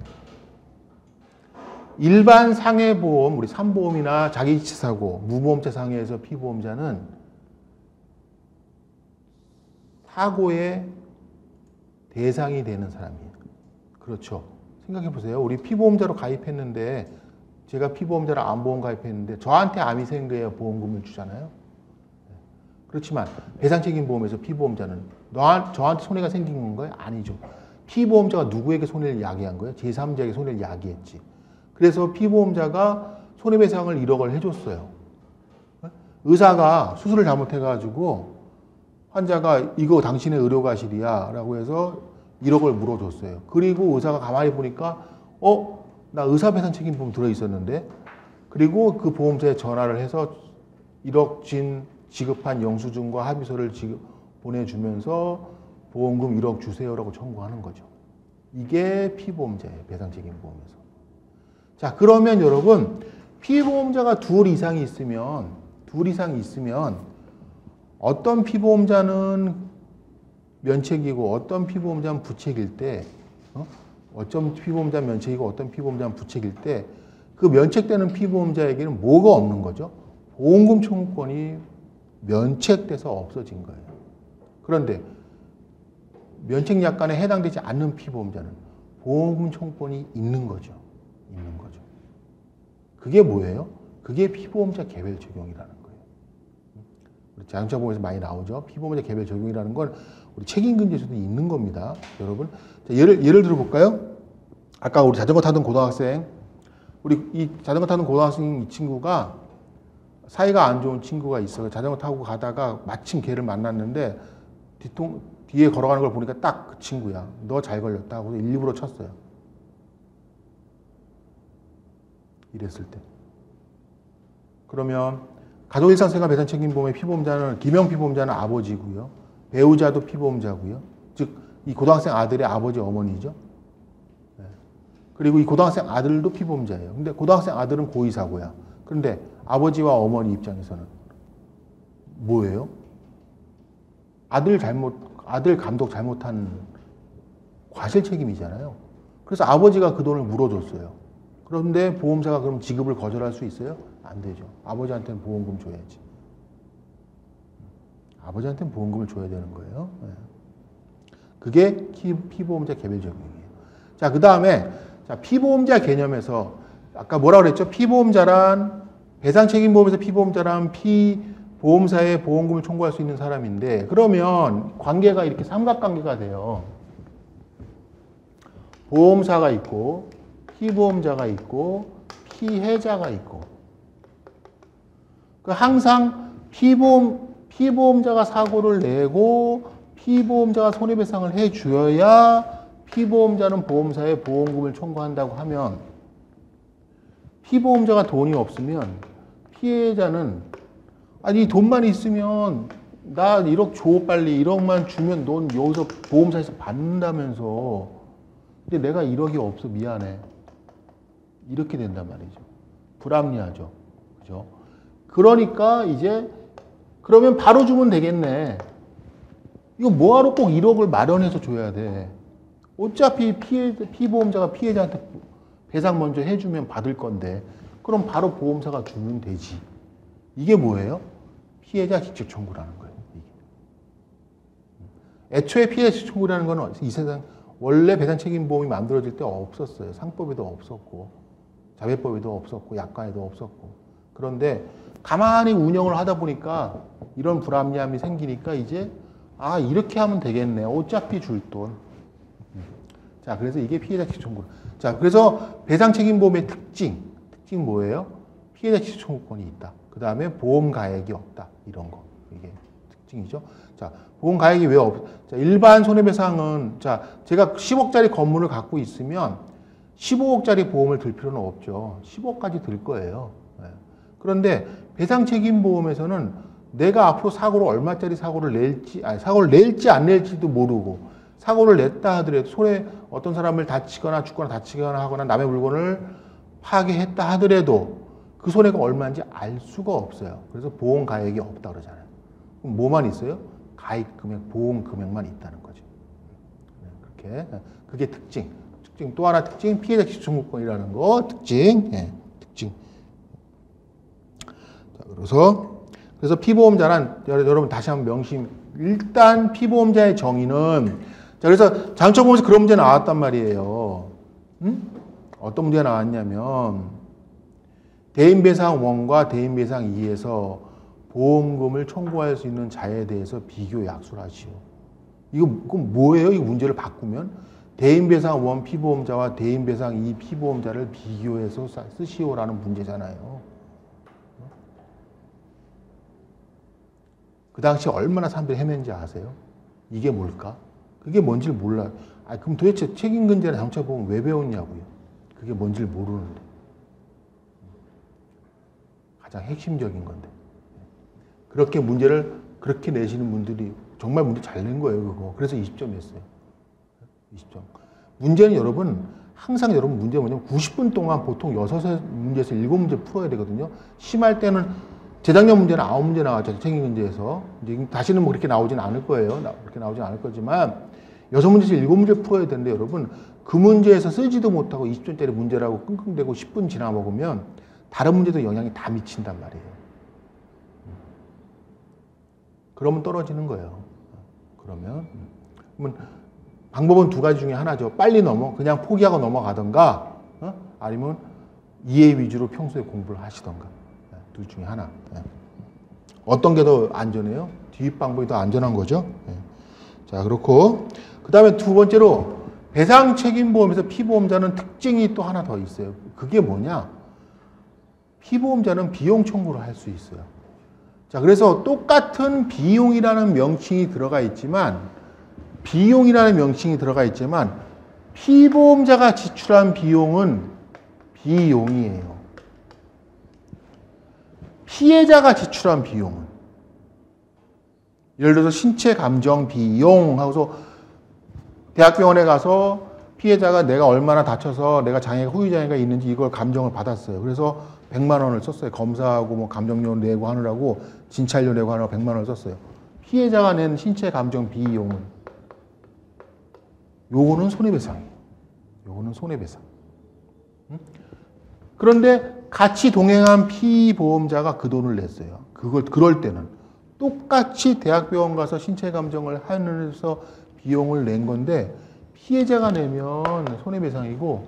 일반 상해보험, 우리 산보험이나 자기지사고, 무보험차 상해에서 피보험자는 사고의 대상이 되는 사람이에요. 그렇죠. 생각해 보세요. 우리 피보험자로 가입했는데, 제가 피보험자로 암보험 가입했는데, 저한테 암이 생겨야 보험금을 주잖아요. 그렇지만 배상책임보험에서 피보험자는 저한테 손해가 생긴 건가요? 아니죠. 피보험자가 누구에게 손해를 야기한 거예요? 제3자에게 손해를 야기했지. 그래서 피보험자가 손해배상을 1억을 해줬어요. 의사가 수술을 잘못해가지고 환자가 이거 당신의 의료과실이야 라고 해서 1억을 물어줬어요. 그리고 의사가 가만히 보니까 나 의사배상책임보험 들어있었는데, 그리고 그 보험사에 전화를 해서 1억 지급한 영수증과 합의서를 보내주면서 보험금 1억 주세요라고 청구하는 거죠. 이게 피보험자예요. 배상책임보험에서. 자, 그러면 여러분 피보험자가 둘 이상이 있으면 어떤 피보험자는 면책이고 어떤 피보험자는 부책일 때 어떤 피보험자는 면책이고 어떤 피보험자는 부책일 때 그 면책되는 피보험자에게는 뭐가 없는 거죠? 보험금 청구권이 면책돼서 없어진 거예요. 그런데 면책약관에 해당되지 않는 피보험자는 보험금 청구권이 있는 거죠. 그게 뭐예요? 그게 피보험자 개별 적용이라는 거예요. 우리 자동차보험에서 많이 나오죠. 피보험자 개별 적용이라는 건 우리 책임금지에서도 있는 겁니다. 여러분, 자, 예를 들어볼까요? 아까 우리 자전거 타던 고등학생, 우리 이 자전거 타던 고등학생 이 친구가 사이가 안 좋은 친구가 있어요. 자전거 타고 가다가 마침 걔를 만났는데 뒤에 걸어가는 걸 보니까 딱 그 친구야. 너 잘 걸렸다 하고 일부러 쳤어요. 이랬을 때. 그러면 가족일상생활 배상책임보험의 피보험자는 기명 피보험자는 아버지고요. 배우자도 피보험자고요. 즉 이 고등학생 아들의 아버지 어머니죠. 그리고 이 고등학생 아들도 피보험자예요. 근데 고등학생 아들은 고의사고야. 그런데 아버지와 어머니 입장에서는 뭐예요? 아들 감독 잘못한 과실 책임이잖아요. 그래서 아버지가 그 돈을 물어줬어요. 그런데 보험사가 그럼 지급을 거절할 수 있어요? 안 되죠. 아버지한테는 보험금 줘야지. 아버지한테는 보험금을 줘야 되는 거예요. 그게 피보험자 개별 적용이에요. 자, 그 다음에 피보험자 개념에서 아까 뭐라고 그랬죠? 피보험자란 배상책임보험에서 피보험자란 보험사에 보험금을 청구할 수 있는 사람인데, 그러면 관계가 이렇게 삼각관계가 돼요. 보험사가 있고 피보험자가 있고 피해자가 있고. 항상 피보험자가 사고를 내고 피보험자가 손해배상을 해줘야 피보험자는 보험사에 보험금을 청구한다고 하면 피보험자가 돈이 없으면 피해자는 아니 돈만 있으면 나 1억 줘 빨리 1억만 주면 넌 여기서 보험사에서 받는다면서 근데 내가 1억이 없어 미안해 이렇게 된단 말이죠. 불합리하죠. 그죠? 그러니까 이제 그러면 바로 주면 되겠네. 이거 뭐하러 꼭 1억을 마련해서 줘야 돼. 어차피 피보험자가 피해자한테 배상 먼저 해주면 받을 건데 그럼 바로 보험사가 주면 되지. 이게 뭐예요? 피해자 직접 청구라는 거예요. 이게. 애초에 피해자 직접 청구라는 거는 이 세상 원래 배상책임보험이 만들어질 때 없었어요. 상법에도 없었고 자회법에도 없었고 약관에도 없었고 그런데 가만히 운영을 하다 보니까 이런 불합리함이 생기니까 이제 아 이렇게 하면 되겠네. 어차피 줄 돈. 자 그래서 이게 피해자 직접 청구. 자 그래서 배상책임보험의 특징 뭐예요? 피해자 직접 청구권이 있다. 그 다음에 보험 가액이 없다. 이런 거. 이게 특징이죠. 자, 보험 가액이 왜 없? 자, 일반 손해배상은 자, 제가 10억짜리 건물을 갖고 있으면 15억짜리 보험을 들 필요는 없죠. 15억까지 들 거예요. 네. 그런데 배상책임보험에서는 내가 앞으로 사고를 얼마짜리 사고를 낼지 안 낼지도 모르고 사고를 냈다 하더라도 손해 어떤 사람을 다치거나 죽거나 다치거나 하거나 남의 물건을 파괴했다 하더라도 그 손해가 얼마인지 알 수가 없어요. 그래서 보험 가액이 없다 그러잖아요. 그럼 뭐만 있어요? 가입 금액, 보험 금액만 있다는 거죠. 그렇게 그게 특징. 또 하나 특징, 피해자 직접 청구권이라는 거 특징. 특징. 자, 그래서 피보험자는 여러분 다시 한번 명심. 일단 피보험자의 정의는 자 그래서 장처보험에서 그런 문제 나왔단 말이에요. 어떤 문제가 나왔냐면 대인배상 1과 대인배상 2에서 보험금을 청구할 수 있는 자에 대해서 비교 약술하시오. 이거 그럼 뭐예요? 이 문제를 바꾸면 대인배상 1 피보험자와 대인배상 2 피보험자를 비교해서 쓰시오라는 문제잖아요. 그 당시 얼마나 사람들이 헤맨지 아세요? 이게 뭘까? 그게 뭔지를 몰라요. 아, 그럼 도대체 책임근제나 장처보험 왜 배웠냐고요? 그게 뭔지를 모르는데. 가장 핵심적인 건데. 그렇게 문제를 그렇게 내시는 분들이 정말 문제 잘 낸 거예요, 그거. 그래서 20점 냈어요. 20점. 문제는 여러분, 항상 여러분 문제 뭐냐면 90분 동안 보통 6문제에서 7문제 풀어야 되거든요. 심할 때는 재작년 문제는 9문제 나왔죠. 책임근제에서. 이제 다시는 뭐 그렇게 나오진 않을 거예요. 그렇게 나오진 않을 거지만 6문제에서 7문제 풀어야 되는데 여러분 그 문제에서 쓰지도 못하고 20점짜리 문제라고 끙끙대고 10분 지나 먹으면 다른 문제도 영향이 다 미친단 말이에요. 그러면 떨어지는 거예요. 그러면 방법은 두 가지 중에 하나죠. 빨리 그냥 포기하고 넘어가던가 아니면 이해 위주로 평소에 공부를 하시던가. 둘 중에 하나. 어떤 게 더 안전해요? 뒷방법이 더 안전한 거죠. 자, 그렇고 그 다음에 두 번째로 배상책임보험에서 피보험자는 특징이 또 하나 더 있어요. 그게 뭐냐? 피보험자는 비용 청구를 할 수 있어요. 자, 그래서 똑같은 비용이라는 명칭이 들어가 있지만 피보험자가 지출한 비용은 비용이에요. 피해자가 지출한 비용은 예를 들어서 신체 감정 비용 하고서 대학병원에 가서 피해자가 내가 얼마나 다쳐서 내가 장애가 후유장애가 있는지 이걸 감정을 받았어요. 그래서 100만 원을 썼어요. 검사하고 뭐 감정료 내고 하느라고 진찰료 내고 하느라고 100만 원을 썼어요. 피해자가 낸 신체 감정 비용은 요거는 손해배상이에요. 요거는 손해배상. 그런데 같이 동행한 피보험자가 그 돈을 냈어요. 그럴 때는 똑같이 대학병원 가서 신체 감정을 하면서 비용을 낸 건데 피해자가 내면 손해배상이고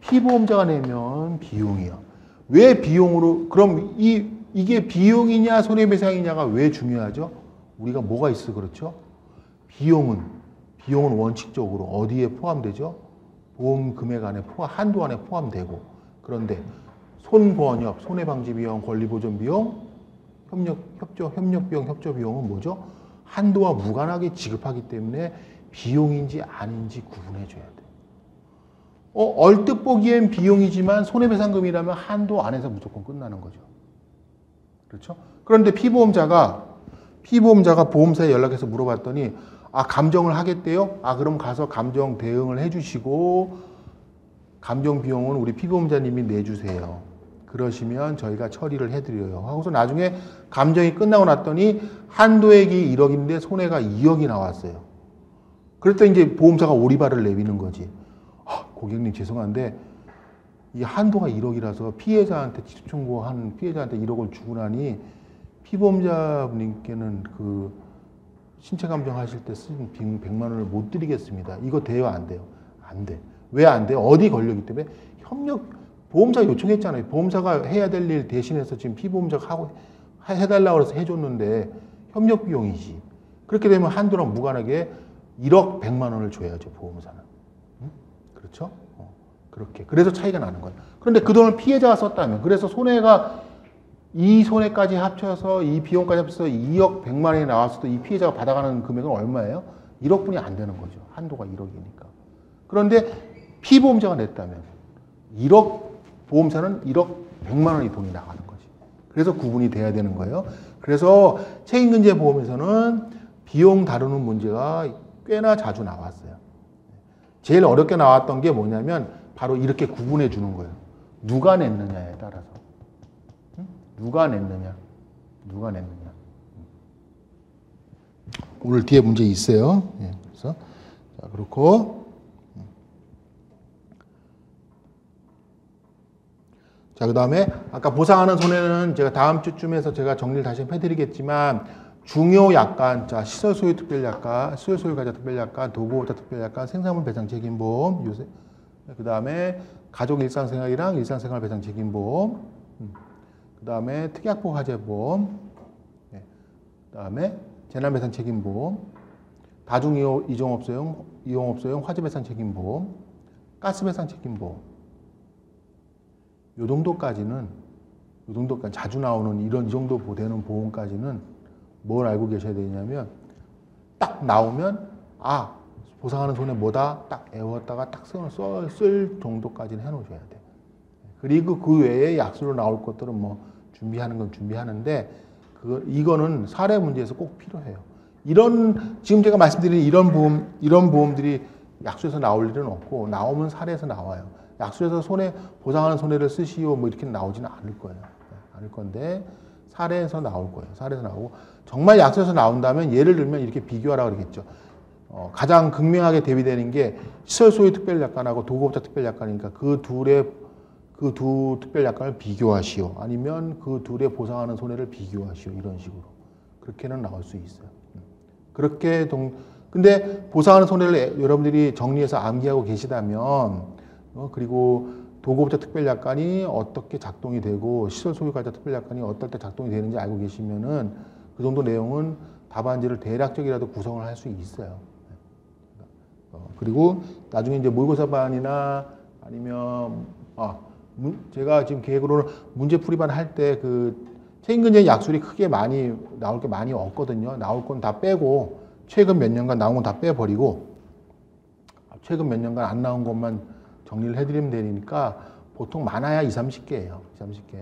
피보험자가 내면 비용이에요. 왜 비용으로? 그럼 이게 비용이냐 손해배상이냐가 왜 중요하죠? 우리가 뭐가 있어 그렇죠? 비용은 원칙적으로 어디에 포함되죠? 보험 금액 안에 한도 안에 포함되고 그런데 손번역, 손해방지비용, 권리보존비용, 협력비용, 협조비용은 뭐죠? 한도와 무관하게 지급하기 때문에 비용인지 아닌지 구분해 줘야 돼요. 얼뜻 보기엔 비용이지만 손해배상금이라면 한도 안에서 무조건 끝나는 거죠. 그렇죠? 그런데 피보험자가 보험사에 연락해서 물어봤더니 감정을 하겠대요? 그럼 가서 감정 대응을 해주시고 감정 비용은 우리 피보험자님이 내주세요. 그러시면 저희가 처리를 해드려요. 하고서 나중에 감정이 끝나고 났더니 한도액이 1억인데 손해가 2억이 나왔어요. 그랬더니 이제 보험사가 오리발을 내미는 거지. 고객님 죄송한데 이 한도가 1억이라서 피해자한테 취득 청구한 피해자한테 1억을 주고 나니 피보험자분께는 그 신체 감정 하실 때 쓴 100만 원을 못 드리겠습니다. 이거 돼요, 안 돼요? 안 돼. 왜 안 돼요? 어디 걸렸기 때문에 보험사 요청했잖아요. 보험사가 해야 될 일 대신해서 지금 피보험자가 해달라고 해서 해줬는데 협력 비용이지. 그렇게 되면 한도랑 무관하게 1억 100만 원을 줘야죠, 보험사는. 응? 그렇죠? 그렇게. 그래서 차이가 나는 거예요. 그런데 그 돈을 피해자가 썼다면, 그래서 이 손해까지 합쳐서, 이 비용까지 합쳐서 2억 100만 원이 나왔어도 이 피해자가 받아가는 금액은 얼마예요? 1억 분이 안 되는 거죠. 한도가 1억이니까. 그런데 피보험자가 냈다면, 보험사는 1억 100만 원이 돈이 나가는 거지. 그래서 구분이 돼야 되는 거예요. 그래서 책임근제 보험에서는 비용 다루는 문제가 꽤나 자주 나왔어요. 제일 어렵게 나왔던 게 뭐냐면 바로 이렇게 구분해 주는 거예요. 누가 냈느냐에 따라서. 누가 냈느냐. 오늘 뒤에 문제 있어요. 그래서 자, 그렇고 자, 그 다음에 아까 보상하는 손해는 제가 다음 주쯤에서 제가 정리를 다시 해드리겠지만 중요 약관, 자, 시설 소유 특별약관, 시설 소유가자 특별약관, 도구업자 특별약관, 생산물 배상 책임보험, 요새 그 다음에 가족 일상생활이랑 일상생활 배상 책임보험, 그 다음에 특약보 화재보험, 그 다음에 재난배상 책임보험, 다중 이용업소용 화재배상 책임보험, 가스배상 책임보험. 요 정도까지는 자주 나오는 이 정도 되는 보험까지는 뭘 알고 계셔야 되냐면 딱 나오면 보상하는 손해 뭐다 딱 애웠다가 딱 쓸 정도까지는 해놓으셔야 돼. 그리고 그 외에 약수로 나올 것들은 뭐 준비하는 건 준비하는데 이거는 사례 문제에서 꼭 필요해요. 지금 제가 말씀드린 이런 보험들이 약수에서 나올 일은 없고 나오면 사례에서 나와요. 약수에서 보상하는 손해를 쓰시오 뭐 이렇게 나오지는 않을 거예요. 않을 건데 사례에서 나올 거예요. 사례에서 나오고 정말 약수에서 나온다면 예를 들면 이렇게 비교하라고 그러겠죠. 가장 극명하게 대비되는 게 시설 소유 특별약관하고 도구업자 특별약관이니까 그 두 특별약관을 비교하시오. 아니면 그 둘의 보상하는 손해를 비교하시오. 이런 식으로. 그렇게는 나올 수 있어요. 근데 보상하는 손해를 여러분들이 정리해서 암기하고 계시다면 그리고 도구업자 특별약관이 어떻게 작동이 되고 시설 소유가자 특별약관이 어떨 때 작동이 되는지 알고 계시면은 그 정도 내용은 답안지를 대략적이라도 구성을 할 수 있어요. 그리고 나중에 이제 모의고사반이나 아니면 제가 지금 계획으로는 문제풀이반 할 때 책임근제 약술이 크게 나올 게 많이 없거든요. 나올 건 다 빼고 최근 몇 년간 나온 건 다 빼버리고 최근 몇 년간 안 나온 것만 정리를 해드리면 되니까 보통 많아야 20-30개예요. 20-30개.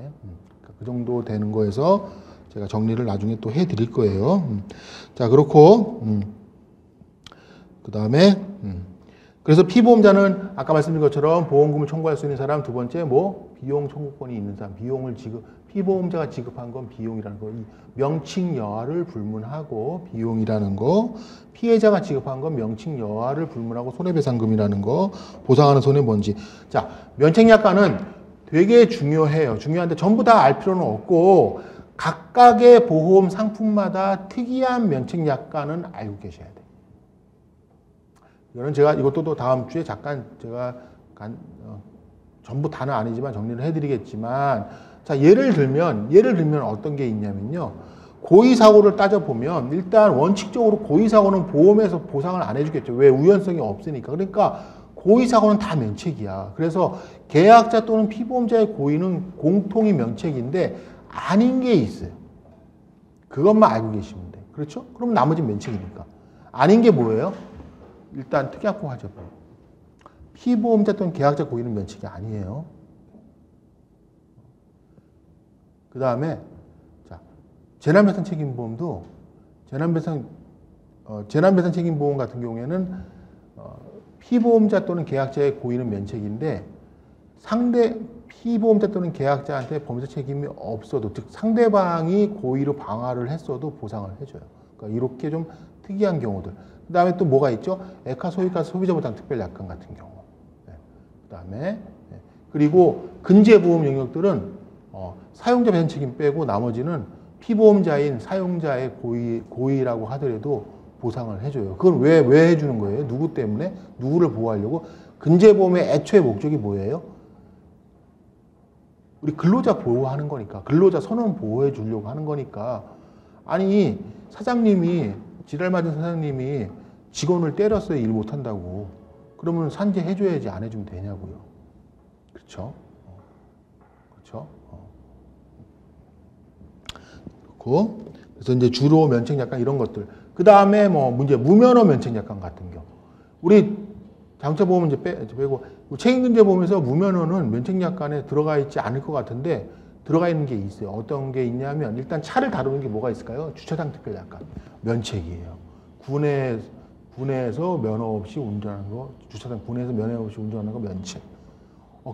그 정도 되는 거에서 제가 정리를 나중에 또 해드릴 거예요. 자, 그렇고 그 다음에 그래서 피보험자는 아까 말씀드린 것처럼 보험금을 청구할 수 있는 사람, 두 번째 비용 청구권이 있는 사람, 피보험자가 지급한 건 비용이라는 거, 이 명칭 여하를 불문하고 비용이라는 거, 피해자가 지급한 건 명칭 여하를 불문하고 손해배상금이라는 거, 보상하는 손해 뭔지. 자, 면책약관은 되게 중요해요. 중요한데 전부 다 알 필요는 없고 각각의 보험 상품마다 특이한 면책약관은 알고 계셔야 돼요. 이거는 이것도 또 다음 주에 잠깐 제가 전부 다는 아니지만 정리를 해드리겠지만, 자, 예를 들면 어떤 게 있냐면요. 고의사고를 따져보면 일단 원칙적으로 고의사고는 보험에서 보상을 안 해주겠죠. 왜? 우연성이 없으니까. 그러니까 고의사고는 다 면책이야. 그래서 계약자 또는 피보험자의 고의는 공통이 면책인데 아닌 게 있어요. 그것만 알고 계시면 돼. 그렇죠? 그럼 나머지는 면책이니까. 아닌 게 뭐예요? 일단 특약보 화재보험. 피보험자 또는 계약자 고의는 면책이 아니에요. 그 다음에 재난배상 책임보험도 재난배상 책임보험 같은 경우에는 피보험자 또는 계약자의 고의는 면책인데 피보험자 또는 계약자한테 법률 책임이 없어도, 즉 상대방이 고의로 방화를 했어도 보상을 해줘요. 그러니까 이렇게 좀 특이한 경우들. 그 다음에 또 뭐가 있죠? 애카 소유가 소비자보장 특별약관 같은 경우. 그 다음에 그리고 근제보험 영역들은 사용자 배상 책임 빼고 나머지는 피보험자인 사용자의 고의라고 하더라도 보상을 해줘요. 그건 왜 해주는 거예요? 누구 때문에? 누구를 보호하려고? 근제보험의 애초의 목적이 뭐예요? 우리 근로자 보호하는 거니까. 근로자 선언 보호해 주려고 하는 거니까. 아니, 사장님이, 지랄 맞은 사장님이 직원을 때렸어요. 일 못한다고. 그러면 산재 해줘야지, 안 해주면 되냐고요. 그렇죠? 그렇죠? 그래서 이제 주로 면책약관 이런 것들. 그 다음에 뭐 문제, 무면허 면책약관 같은 경우. 우리 자동차보험은 이제 빼고, 책임근제보험에서 무면허는 면책약관에 들어가 있지 않을 것 같은데 들어가 있는 게 있어요. 어떤 게 있냐면 일단 차를 다루는 게 뭐가 있을까요? 주차장 특별약관. 면책이에요. 군에서 면허 없이 운전하는 거, 주차장 군에서 면허 없이 운전하는 거 면책.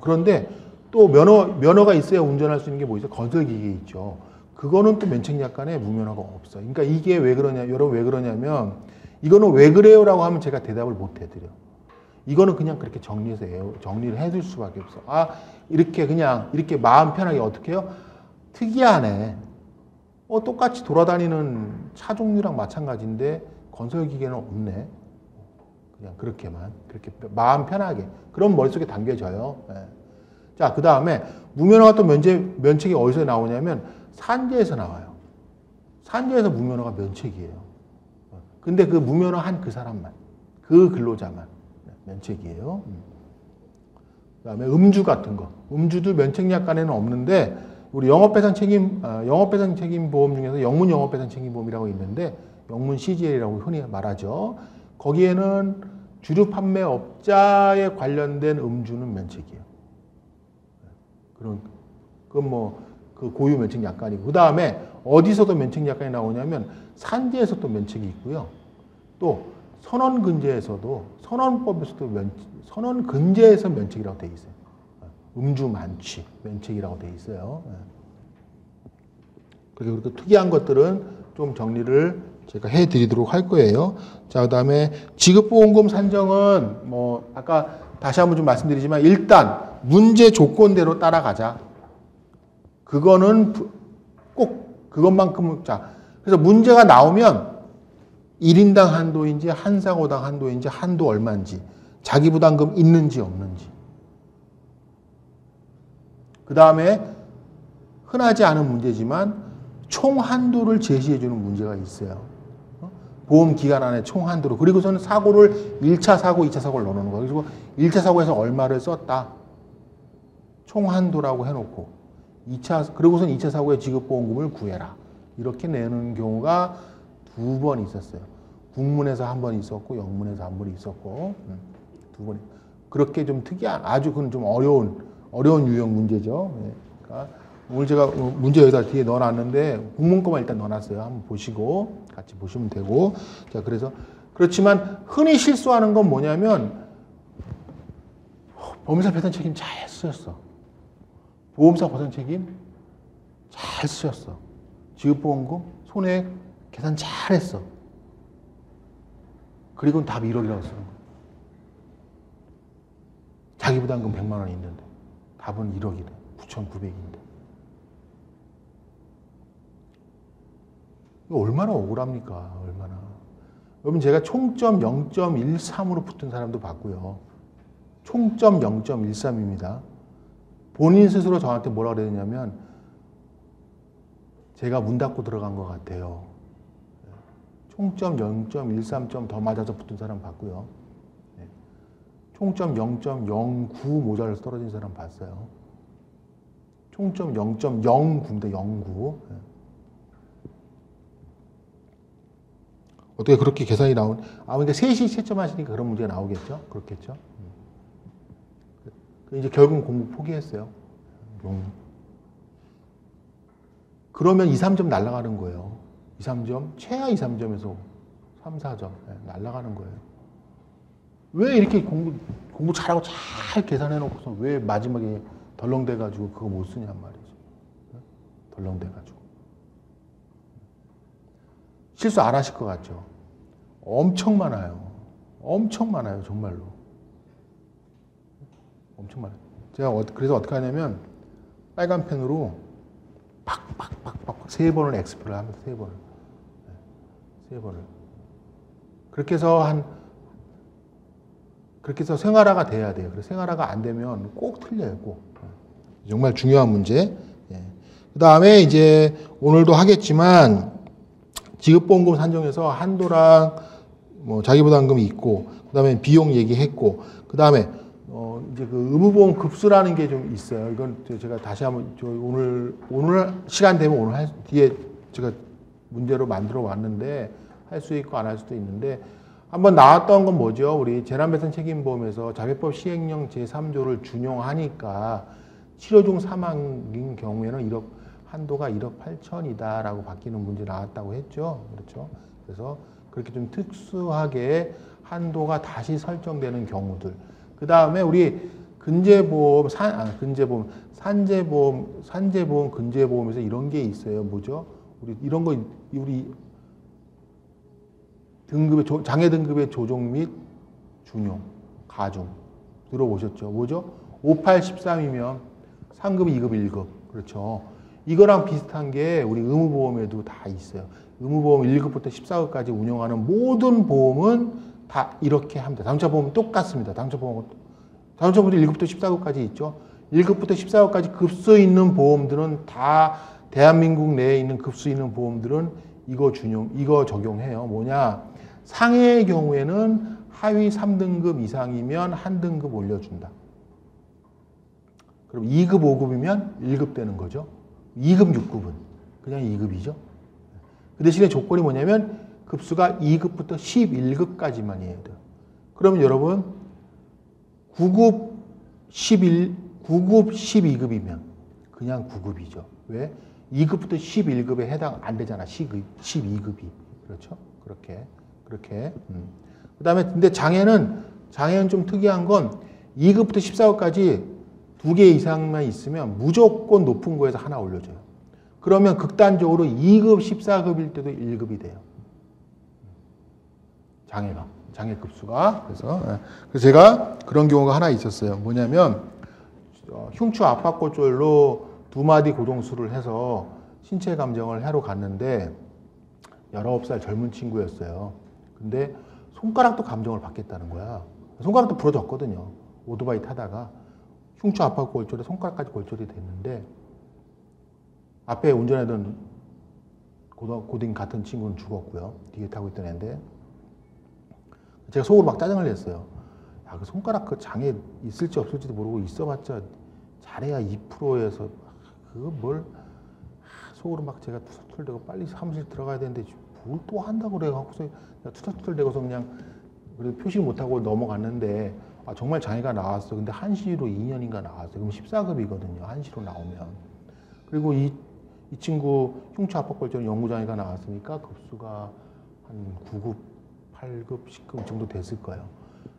그런데 또 면허가 있어야 운전할 수 있는 게 뭐 있어요? 건설기계 있죠. 그거는 또 면책약관에 무면허가 없어요. 그러니까 이게 왜 그러냐, 여러분 왜 그러냐면 이거는 왜 그래요? 라고 하면 제가 대답을 못 해드려요. 이거는 그냥 그렇게 정리를 해줄 수밖에 없어. 이렇게 그냥 이렇게 마음 편하게 어떻게 해요? 특이하네. 똑같이 돌아다니는 차 종류랑 마찬가지인데 건설기계는 없네. 그냥 그렇게 마음 편하게. 그럼 머릿속에 담겨져요. 네. 자, 그 다음에 무면허가 또 면책이 어디서 나오냐면 산재에서 나와요. 산재에서 무면허가 면책이에요. 근데 그 무면허 한 그 사람만, 그 근로자만 면책이에요. 그 다음에 음주 같은 거. 음주도 면책약관에는 없는데 우리 영업배상 책임보험 중에서 영문 영업배상 책임보험이라고 있는데 영문 CGL이라고 흔히 말하죠. 거기에는 주류 판매업자에 관련된 음주는 면책이에요. 그건 뭐 그 고유 면책 약관이고, 그 다음에 어디서도 면책 약관이 나오냐면 산재에서 또 면책이 있고요. 또 선언근제에서도 선언근제에서 면책이라고 돼 있어요. 음주 만취 면책이라고 돼 있어요. 그리고 특이한 것들은 좀 정리를 제가 해드리도록 할 거예요. 자, 그다음에 지급보험금 산정은 뭐 아까 다시 한번 좀 말씀드리지만 일단 문제 조건대로 따라가자. 그거는 꼭 그것만큼. 자, 그래서 문제가 나오면 1인당 한도인지 한사고당 한도인지 한도 얼마인지 자기부담금 있는지 없는지, 그 다음에 흔하지 않은 문제지만 총 한도를 제시해 주는 문제가 있어요. 보험 기간 안에 총 한도로. 그리고서는 사고를 1차 사고, 2차 사고를 넣어놓는 거예요. 그리고 1차 사고에서 얼마를 썼다. 총 한도라고 해놓고 그리고선 2차 사고에 지급보험금을 구해라. 이렇게 내는 경우가 2번 있었어요. 국문에서 한 번 있었고 영문에서 한 번 있었고 2번. 그렇게 좀 특이한, 아주 그건 좀 어려운 유형 문제죠. 그러니까 오늘 제가 문제 여기다 뒤에 넣어놨는데 국문 거만 일단 넣어놨어요. 한번 보시고 같이 보시면 되고. 자, 그렇지만 흔히 실수하는 건 뭐냐면 보험사 배상 책임 잘 쓰였어. 보험사 보상 책임 잘 쓰였어. 지급보험금 손해 계산 잘 했어. 그리고는 답 1억이라고 쓰는 거야. 자기부담금 100만 원이 있는데 답은 1억이래. 9,900인데. 이거 얼마나 억울합니까? 얼마나. 여러분, 제가 총점 0.13으로 붙은 사람도 봤고요. 총점 0.13입니다. 본인 스스로 저한테 뭐라 그랬냐면 제가 문 닫고 들어간 것 같아요. 총점 0.13점 더 맞아서 붙은 사람 봤고요. 총점 0.09 모자라서 떨어진 사람 봤어요. 총점 0.09인데 09. 어떻게 그렇게 계산이 그러니까 셋이 채점하시니까 그런 문제가 나오겠죠? 그렇겠죠? 이제 결국 공부 포기했어요. 그러면 2, 3점 날아가는 거예요. 2, 3점, 최하 2, 3점에서 3, 4점 날아가는 거예요. 왜 이렇게 공부 잘하고 잘 계산해놓고서 왜 마지막에 덜렁대가지고 그거 못 쓰냔 말이죠. 덜렁대가지고. 실수 안 하실 것 같죠? 엄청 많아요. 엄청 많아요, 정말로. 엄청 많아요. 제가 그래서 어떻게 하냐면 빨간 펜으로 팍팍팍팍 3번을 엑스표를 합니다. 3번을. 3번을. 그렇게 해서 생활화가 돼야 돼요. 그래서 생활화가 안 되면 꼭 틀려요, 꼭. 정말 중요한 문제. 그 다음에 이제 오늘도 하겠지만 지급보험금 산정에서 한도랑 뭐 자기부담금이 있고, 그 다음에 비용 얘기했고, 그 다음에 이제 그 의무보험 급수라는 게 좀 있어요. 이건 제가 다시 한번 오늘 시간 되면 오늘 뒤에 제가 문제로 만들어 왔는데 할 수 있고 안 할 수도 있는데 한번 나왔던 건 뭐죠? 우리 재난배상 책임보험에서 자폐법 시행령 제3조를 준용하니까 치료 중 사망인 경우에는 1억 한도가 1억 8천이다라고 바뀌는 문제 나왔다고 했죠. 그렇죠? 그래서 그렇게 좀 특수하게 한도가 다시 설정되는 경우들. 그 다음에 우리 근제보험, 산재보험, 근제보험에서 이런 게 있어요. 뭐죠? 우리 이런 거, 우리 장애 등급의 조정 및 준용, 가중. 들어보셨죠? 뭐죠? 58, 13이면 상급 2급, 1급. 그렇죠. 이거랑 비슷한 게 우리 의무보험에도 다 있어요. 의무보험 1급부터 14급까지 운영하는 모든 보험은 다 이렇게 합니다. 자동차보험은 똑같습니다. 자동차보험도 1급부터 14급까지 있죠. 1급부터 14급까지 급수 있는 보험들은 다 대한민국 내에 있는 급수 있는 보험들은 이거 적용해요. 뭐냐? 상해의 경우에는 하위 3등급 이상이면 한 등급 올려준다. 그럼 2급, 5급이면 1급 되는 거죠. 2급, 6급은 그냥 2급이죠. 그 대신에 조건이 뭐냐면 급수가 2급부터 11급까지만 해야 돼요. 그러면 여러분 9급 12급이면 그냥 9급이죠. 왜? 2급부터 11급에 해당 안 되잖아. 12급이. 그렇죠? 그렇게. 그 다음에 근데 장애는 좀 특이한 건 2급부터 14급까지 2개 이상만 있으면 무조건 높은 거에서 하나 올려줘요. 그러면 극단적으로 2급, 14급일 때도 1급이 돼요. 장애 급수가. 그래서 제가 그런 경우가 하나 있었어요. 뭐냐면 흉추 압박골절로 2마디 고동술을 해서 신체 감정을 하러 갔는데 19살 젊은 친구였어요. 근데 손가락도 감정을 받겠다는 거야. 손가락도 부러졌거든요. 오토바이 타다가 흉추 압박골절에 손가락까지 골절이 됐는데 앞에 운전하던 고딩 같은 친구는 죽었고요. 뒤에 타고 있던 애인데 제가 속으로 막 짜증을 냈어요. 야, 그 손가락 그 장애 있을지 없을지도 모르고 있어봤자 잘해야 2%에서 그거 뭘 속으로 막 제가 투덜투덜대고 빨리 사무실 들어가야 되는데 뭘 또 한다고 그래갖고서 투덜투덜대고서 그냥 그래도 표시 못하고 넘어갔는데 정말 장애가 나왔어. 근데 한시로 2년인가 나왔어요. 그럼 14급이거든요. 한시로 나오면. 그리고 이 친구 흉추 압박골절 연구장애가 나왔으니까 급수가 한 9급, 8급, 10급 정도 됐을 거예요.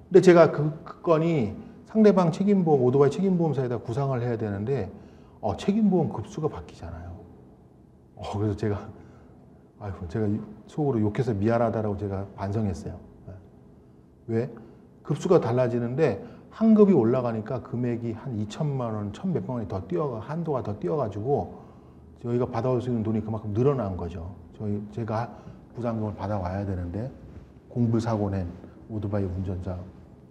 근데 제가 그 건이 상대방 책임보험, 오토바이 책임보험사에다 구상을 해야 되는데 책임보험 급수가 바뀌잖아요. 그래서 제가 속으로 욕해서 미안하다라고 제가 반성했어요. 왜? 급수가 달라지는데 한 급이 올라가니까 금액이 한 2천만 원, 1,100만 원이 더 한도가 더 뛰어가지고 저희가 받아올 수 있는 돈이 그만큼 늘어난 거죠. 제가 부담금을 받아와야 되는데 공불사고 낸 오토바이 운전자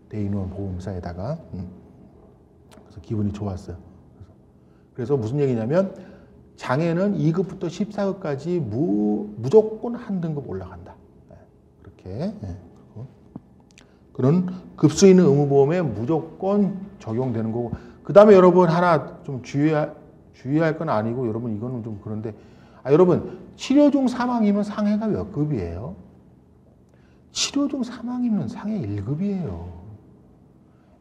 대인원 보험사에다가 그래서 기분이 좋았어요. 그래서 무슨 얘기냐면 장애는 2급부터 14급까지 무조건 한 등급 올라간다. 그렇게 그런 급수 있는 의무보험에 무조건 적용되는 거고 그 다음에 여러분 하나 좀 주의할 건 아니고 여러분 이거는 좀 그런데 여러분 치료 중 사망이면 상해가 몇 급이에요? 치료 중 사망이면 상해 1급이에요.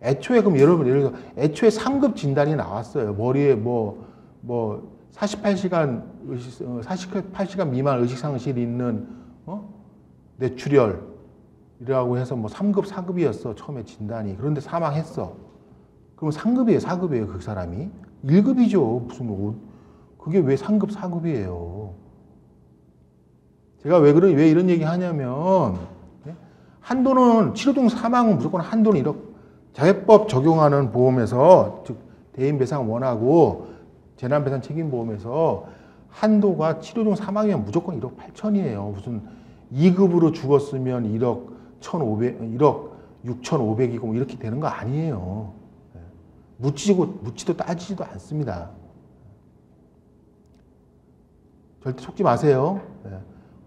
애초에 그럼 여러분 예를 들어서 애초에 상급 진단이 나왔어요. 머리에 48시간 48시간 미만 의식상실이 있는 뇌출혈이라고 해서 뭐 3급 4급이었어 처음에 진단이. 그런데 사망했어. 그럼 상급이에요 4급이에요 그 사람이? 1급이죠. 무슨 그게 왜 3급 4급이에요? 제가 왜 이런 얘기 하냐면 한도는 치료 중 사망은 무조건 한도는 1억. 자회법 적용하는 보험에서 즉 대인 배상 원하고 재난 배상 책임 보험에서 한도가 치료 중 사망이면 무조건 1억 8천이에요. 무슨 2급으로 죽었으면 1억 6,500이고 뭐 이렇게 되는 거 아니에요. 묻지도 따지지도 않습니다. 절대 속지 마세요.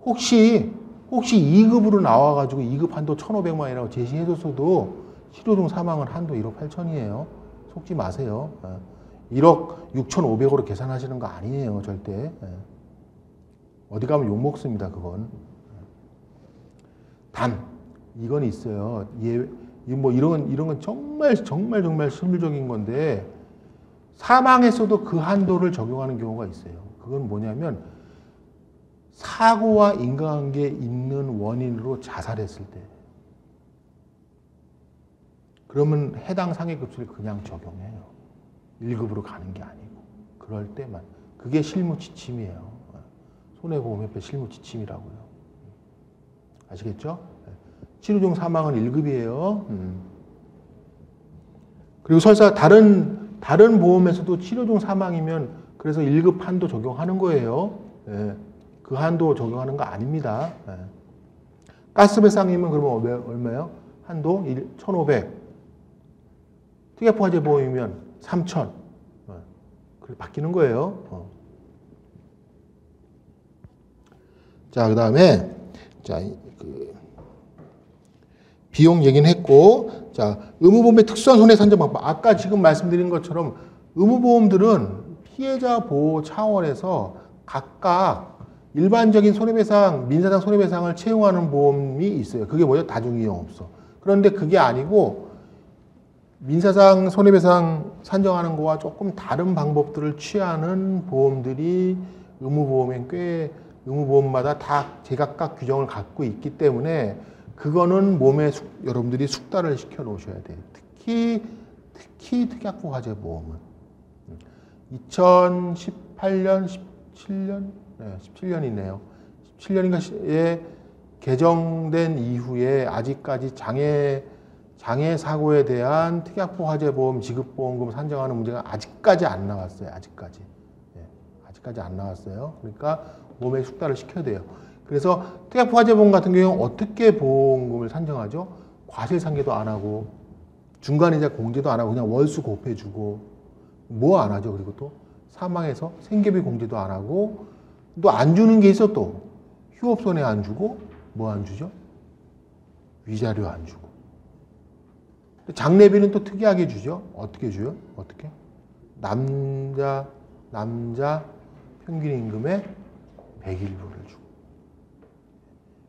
혹시 2급으로 나와가지고 2급 한도 1,500만이라고 제시해줬어도 치료 중 사망은 한도 1억 8천이에요. 속지 마세요. 1억 6,500으로 계산하시는 거 아니에요. 절대. 어디 가면 욕먹습니다. 그건. 단 이건 있어요. 뭐 이런 건 정말 실무적인 건데 사망했어도 그 한도를 적용하는 경우가 있어요. 그건 뭐냐면 사고와 인과관계 있는 원인으로 자살했을 때. 그러면 해당 상해급수를 그냥 적용해요. 1급으로 가는 게 아니고. 그럴 때만. 그게 실무지침이에요. 손해보험협회 실무지침이라고요. 아시겠죠? 치료 중 사망은 1급이에요. 그리고 설사 다른 보험에서도 치료 중 사망이면 그래서 1급 한도 적용하는 거예요. 그 한도 적용하는 거 아닙니다. 가스배상이면 그러면 얼마예요? 한도 1,500. 특약부가제 보험이면 3,000. 그렇게 바뀌는 거예요. 자, 그 다음에, 비용 얘기는 했고, 자, 의무보험의 특수한 손해산정 방법. 아까 지금 말씀드린 것처럼 의무보험들은 피해자 보호 차원에서 각각 일반적인 손해배상, 민사상 손해배상을 채용하는 보험이 있어요. 그게 뭐죠? 다중이용업소. 그런데 그게 아니고, 민사상 손해배상 산정하는 거와 조금 다른 방법들을 취하는 보험들이 의무보험마다 다 제각각 규정을 갖고 있기 때문에 그거는 몸에 여러분들이 숙달을 시켜 놓으셔야 돼요. 특히 특약부 화재 보험은 2018년, 17년이네요. 17년인가에 개정된 이후에 아직까지 장애 사고에 대한 특약부 화재 보험 지급보험금 산정하는 문제가 아직까지 안 나왔어요. 아직까지 안 나왔어요. 그러니까 몸에 숙달을 시켜야 돼요. 그래서 특약부 화재 보험 같은 경우는 어떻게 보험금을 산정하죠? 과실상계도 안 하고 중간이자 공제도 안 하고 그냥 월수 곱해주고 뭐 안 하죠? 그리고 또 사망해서 생계비 공제도 안 하고 또 안 주는 게 있어. 또 휴업손해 안 주고 뭐 안 주죠? 위자료 안 주고. 장례비는 또 특이하게 주죠. 어떻게 줘요? 어떻게? 남자 평균 임금의 100일분을 주고.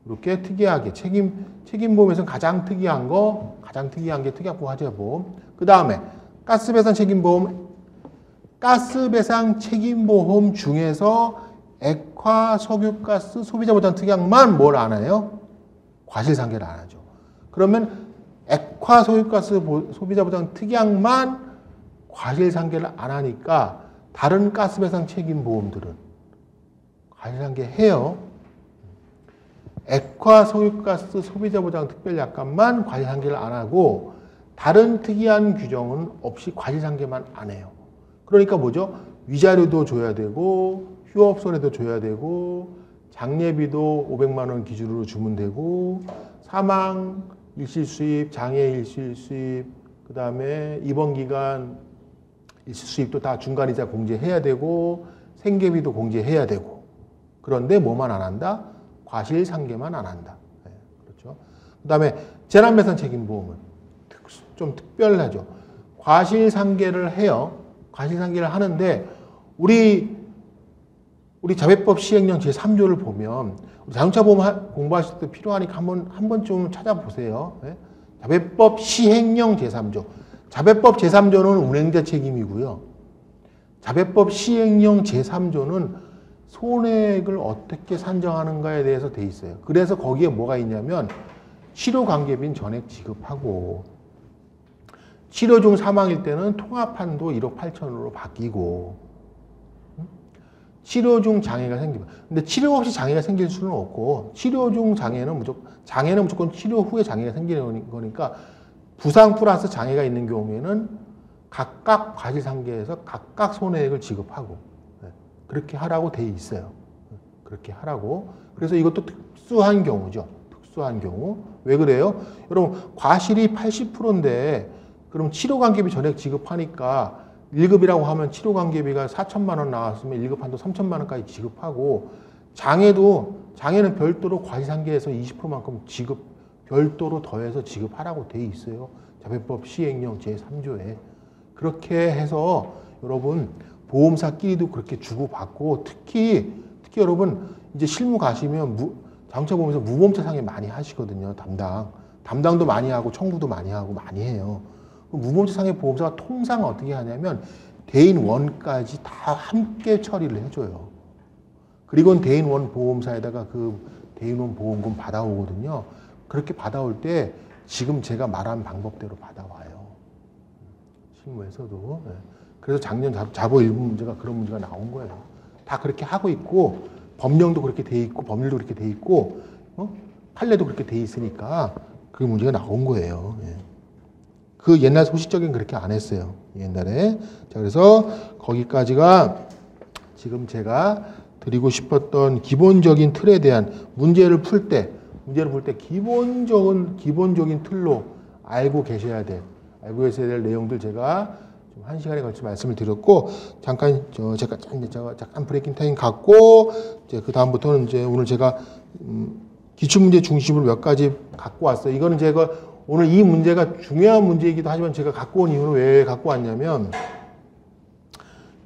이렇게 특이하게 책임보험에서는 가장 특이한 게 특약부 화재보험. 그 다음에 가스배상 책임보험 중에서 액화 석유가스 소비자보장 특약만 뭘 안 해요? 과실상계를 안 하죠. 그러면 액화 석유가스 소비자보장 특약만 과실상계를 안 하니까 다른 가스배상 책임보험들은 과실상계 해요. 액화 석유가스 소비자보장 특별약관만 과실상계를 안 하고 다른 특이한 규정은 없이 과실상계만 안 해요. 그러니까 뭐죠? 위자료도 줘야 되고 휴업손해도 줘야 되고 장례비도 500만 원 기준으로 주면 되고 사망 일시수입, 장애 일시수입, 그 다음에 입원기간 일시수입도 다 중간이자 공제해야 되고 생계비도 공제해야 되고 그런데 뭐만 안 한다? 과실상계만 안 한다. 네, 그렇죠. 그 다음에 재난배상 책임보험은 좀 특별하죠. 과실상계를 해요. 과실상계를 하는데 우리 자회법 시행령 제3조를 보면 자동차 보험 공부하실 때 필요하니까 한 번쯤 찾아보세요. 네? 자회법 시행령 제3조. 자배법 제3조는 운행자 책임이고요. 자배법 시행령 제3조는 손해액을 어떻게 산정하는가에 대해서 돼 있어요. 그래서 거기에 뭐가 있냐면 치료관계비는 전액 지급하고 치료 중 사망일 때는 통합한도 1억 8천으로 바뀌고 치료 중 장애가 생기면 근데 치료 없이 장애가 생길 수는 없고 치료 중 장애는 무조건 치료 후에 장애가 생기는 거니까 부상 플러스 장애가 있는 경우에는 각각 과실상계에서 각각 손해액을 지급하고 그렇게 하라고 돼 있어요. 그렇게 하라고. 그래서 이것도 특수한 경우죠. 특수한 경우. 왜 그래요? 여러분 과실이 80%인데 그럼 치료관계비 전액 지급하니까 1급이라고 하면 치료관계비가 4천만 원 나왔으면 1급 한도 3천만 원까지 지급하고 장애는 별도로 과실상계에서 20%만큼 별도로 더해서 지급하라고 돼 있어요. 자배법 시행령 제3조에. 그렇게 해서 여러분 보험사끼리도 그렇게 주고받고 특히 여러분 이제 실무 가시면 자동차 보험에서 무보험차 상해 많이 하시거든요. 담당도 많이 하고 청구도 많이 하고 많이 해요. 무보험차 상해 보험사가 통상 어떻게 하냐면 대인 1까지 다 함께 처리를 해줘요. 그리고는 대인 1 보험사에다가 그 대인 1 보험금 받아오거든요. 그렇게 받아올 때 지금 제가 말한 방법대로 받아와요. 실무에서도. 그래서 작년 자보 일부 문제가 그런 문제가 나온 거예요. 다 그렇게 하고 있고 법령도 그렇게 돼 있고 법률도 그렇게 돼 있고 판례도 그렇게 돼 있으니까 그 문제가 나온 거예요. 그 옛날 소식적인 그렇게 안 했어요. 옛날에. 자, 그래서 거기까지가 지금 제가 드리고 싶었던 기본적인 틀에 대한 문제를 풀 때 기본적인 틀로 알고 계셔야 될 내용들 제가 좀 1시간에 걸쳐 말씀을 드렸고, 제가 잠깐 브레이킹 타임 갖고, 이제 그 다음부터는 이제 오늘 제가, 기출문제 중심으로 몇 가지 갖고 왔어요. 이거는 제가 오늘 이 문제가 중요한 문제이기도 하지만 제가 갖고 온 이유는 왜 갖고 왔냐면,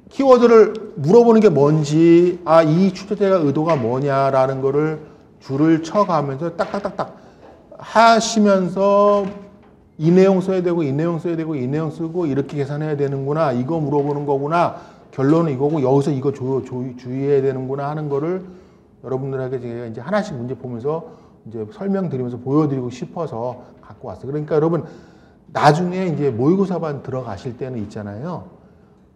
키워드를 물어보는 게 뭔지, 이 출제자가 의도가 뭐냐라는 거를 줄을 쳐가면서 딱딱딱딱 하시면서 이 내용 써야 되고 이 내용 써야 되고 이 내용 쓰고 이렇게 계산해야 되는구나, 이거 물어보는 거구나, 결론은 이거고 여기서 이거 주의해야 되는구나 하는 거를 여러분들에게 제가 이제 하나씩 문제 보면서 이제 설명드리면서 보여드리고 싶어서 갖고 왔어요. 그러니까 여러분 나중에 이제 모의고사반 들어가실 때는 있잖아요.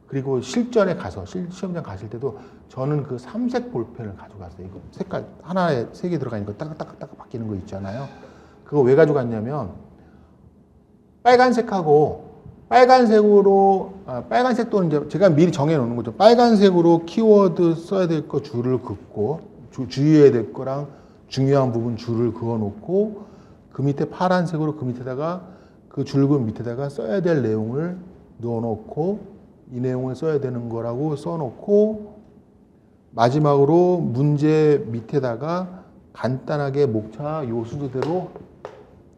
그리고 실전에 가서 시험장 가실 때도 저는 그 삼색 볼펜을 가져갔어요. 이거 색깔 하나에 3개 들어가니까 딱딱딱 바뀌는 거 있잖아요. 그거 왜 가져갔냐면 빨간색도 이제 제가 미리 정해 놓는 거죠. 빨간색으로 키워드 써야 될 거 줄을 긋고 주의해야 될 거랑 중요한 부분 줄을 그어 놓고 그 밑에 파란색으로 그 밑에다가 그 줄근 밑에다가 써야 될 내용을 넣어 놓고 이 내용을 써야 되는 거라고 써놓고 마지막으로 문제 밑에다가 간단하게 목차 요 순서대로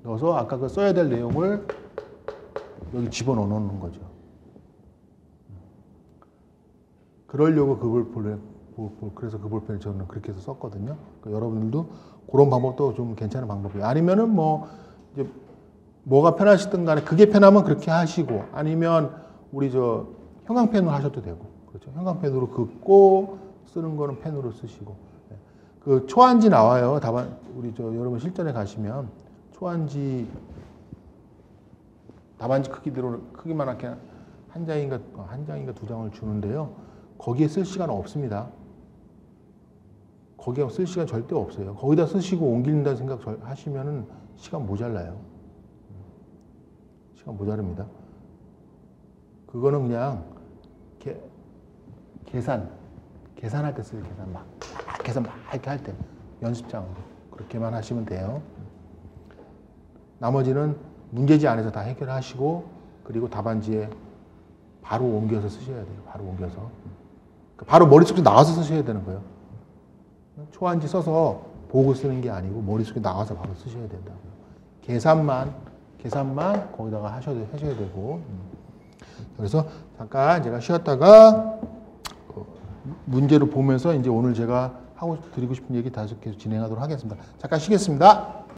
넣어서 아까 그 써야 될 내용을 여기 집어넣어 놓는 거죠. 그러려고 그래서 그 볼펜을 저는 그렇게 해서 썼거든요. 그러니까 여러분들도 그런 방법도 좀 괜찮은 방법이에요. 아니면은 뭐 이제 뭐가 편하시든 간에 그게 편하면 그렇게 하시고 아니면 우리 형광펜으로 하셔도 되고, 그렇죠. 형광펜으로 긋고 쓰는 거는 펜으로 쓰시고. 그 초안지 나와요. 답안, 여러분 실전에 가시면 초안지, 답안지 크기만하게 한 장인가 2장을 주는데요. 거기에 쓸 시간 없습니다. 거기에 쓸 시간 절대 없어요. 거기다 쓰시고 옮긴다는 생각 하시면은 시간 모자라요. 시간 모자릅니다. 그거는 그냥 계산할 때 쓰세요. 계산 막 이렇게 할 때 연습장으로 그렇게만 하시면 돼요. 나머지는 문제지 안에서 다 해결하시고 그리고 답안지에 바로 옮겨서 쓰셔야 돼요. 바로 옮겨서 바로 머릿속에 나와서 쓰셔야 되는 거예요. 초안지 써서 보고 쓰는 게 아니고 머릿속에 나와서 바로 쓰셔야 된다고요. 계산만 거기다가 하셔야 되고. 그래서 잠깐 제가 쉬었다가 문제를 보면서 이제 오늘 제가 드리고 싶은 얘기 5개 진행하도록 하겠습니다. 잠깐 쉬겠습니다.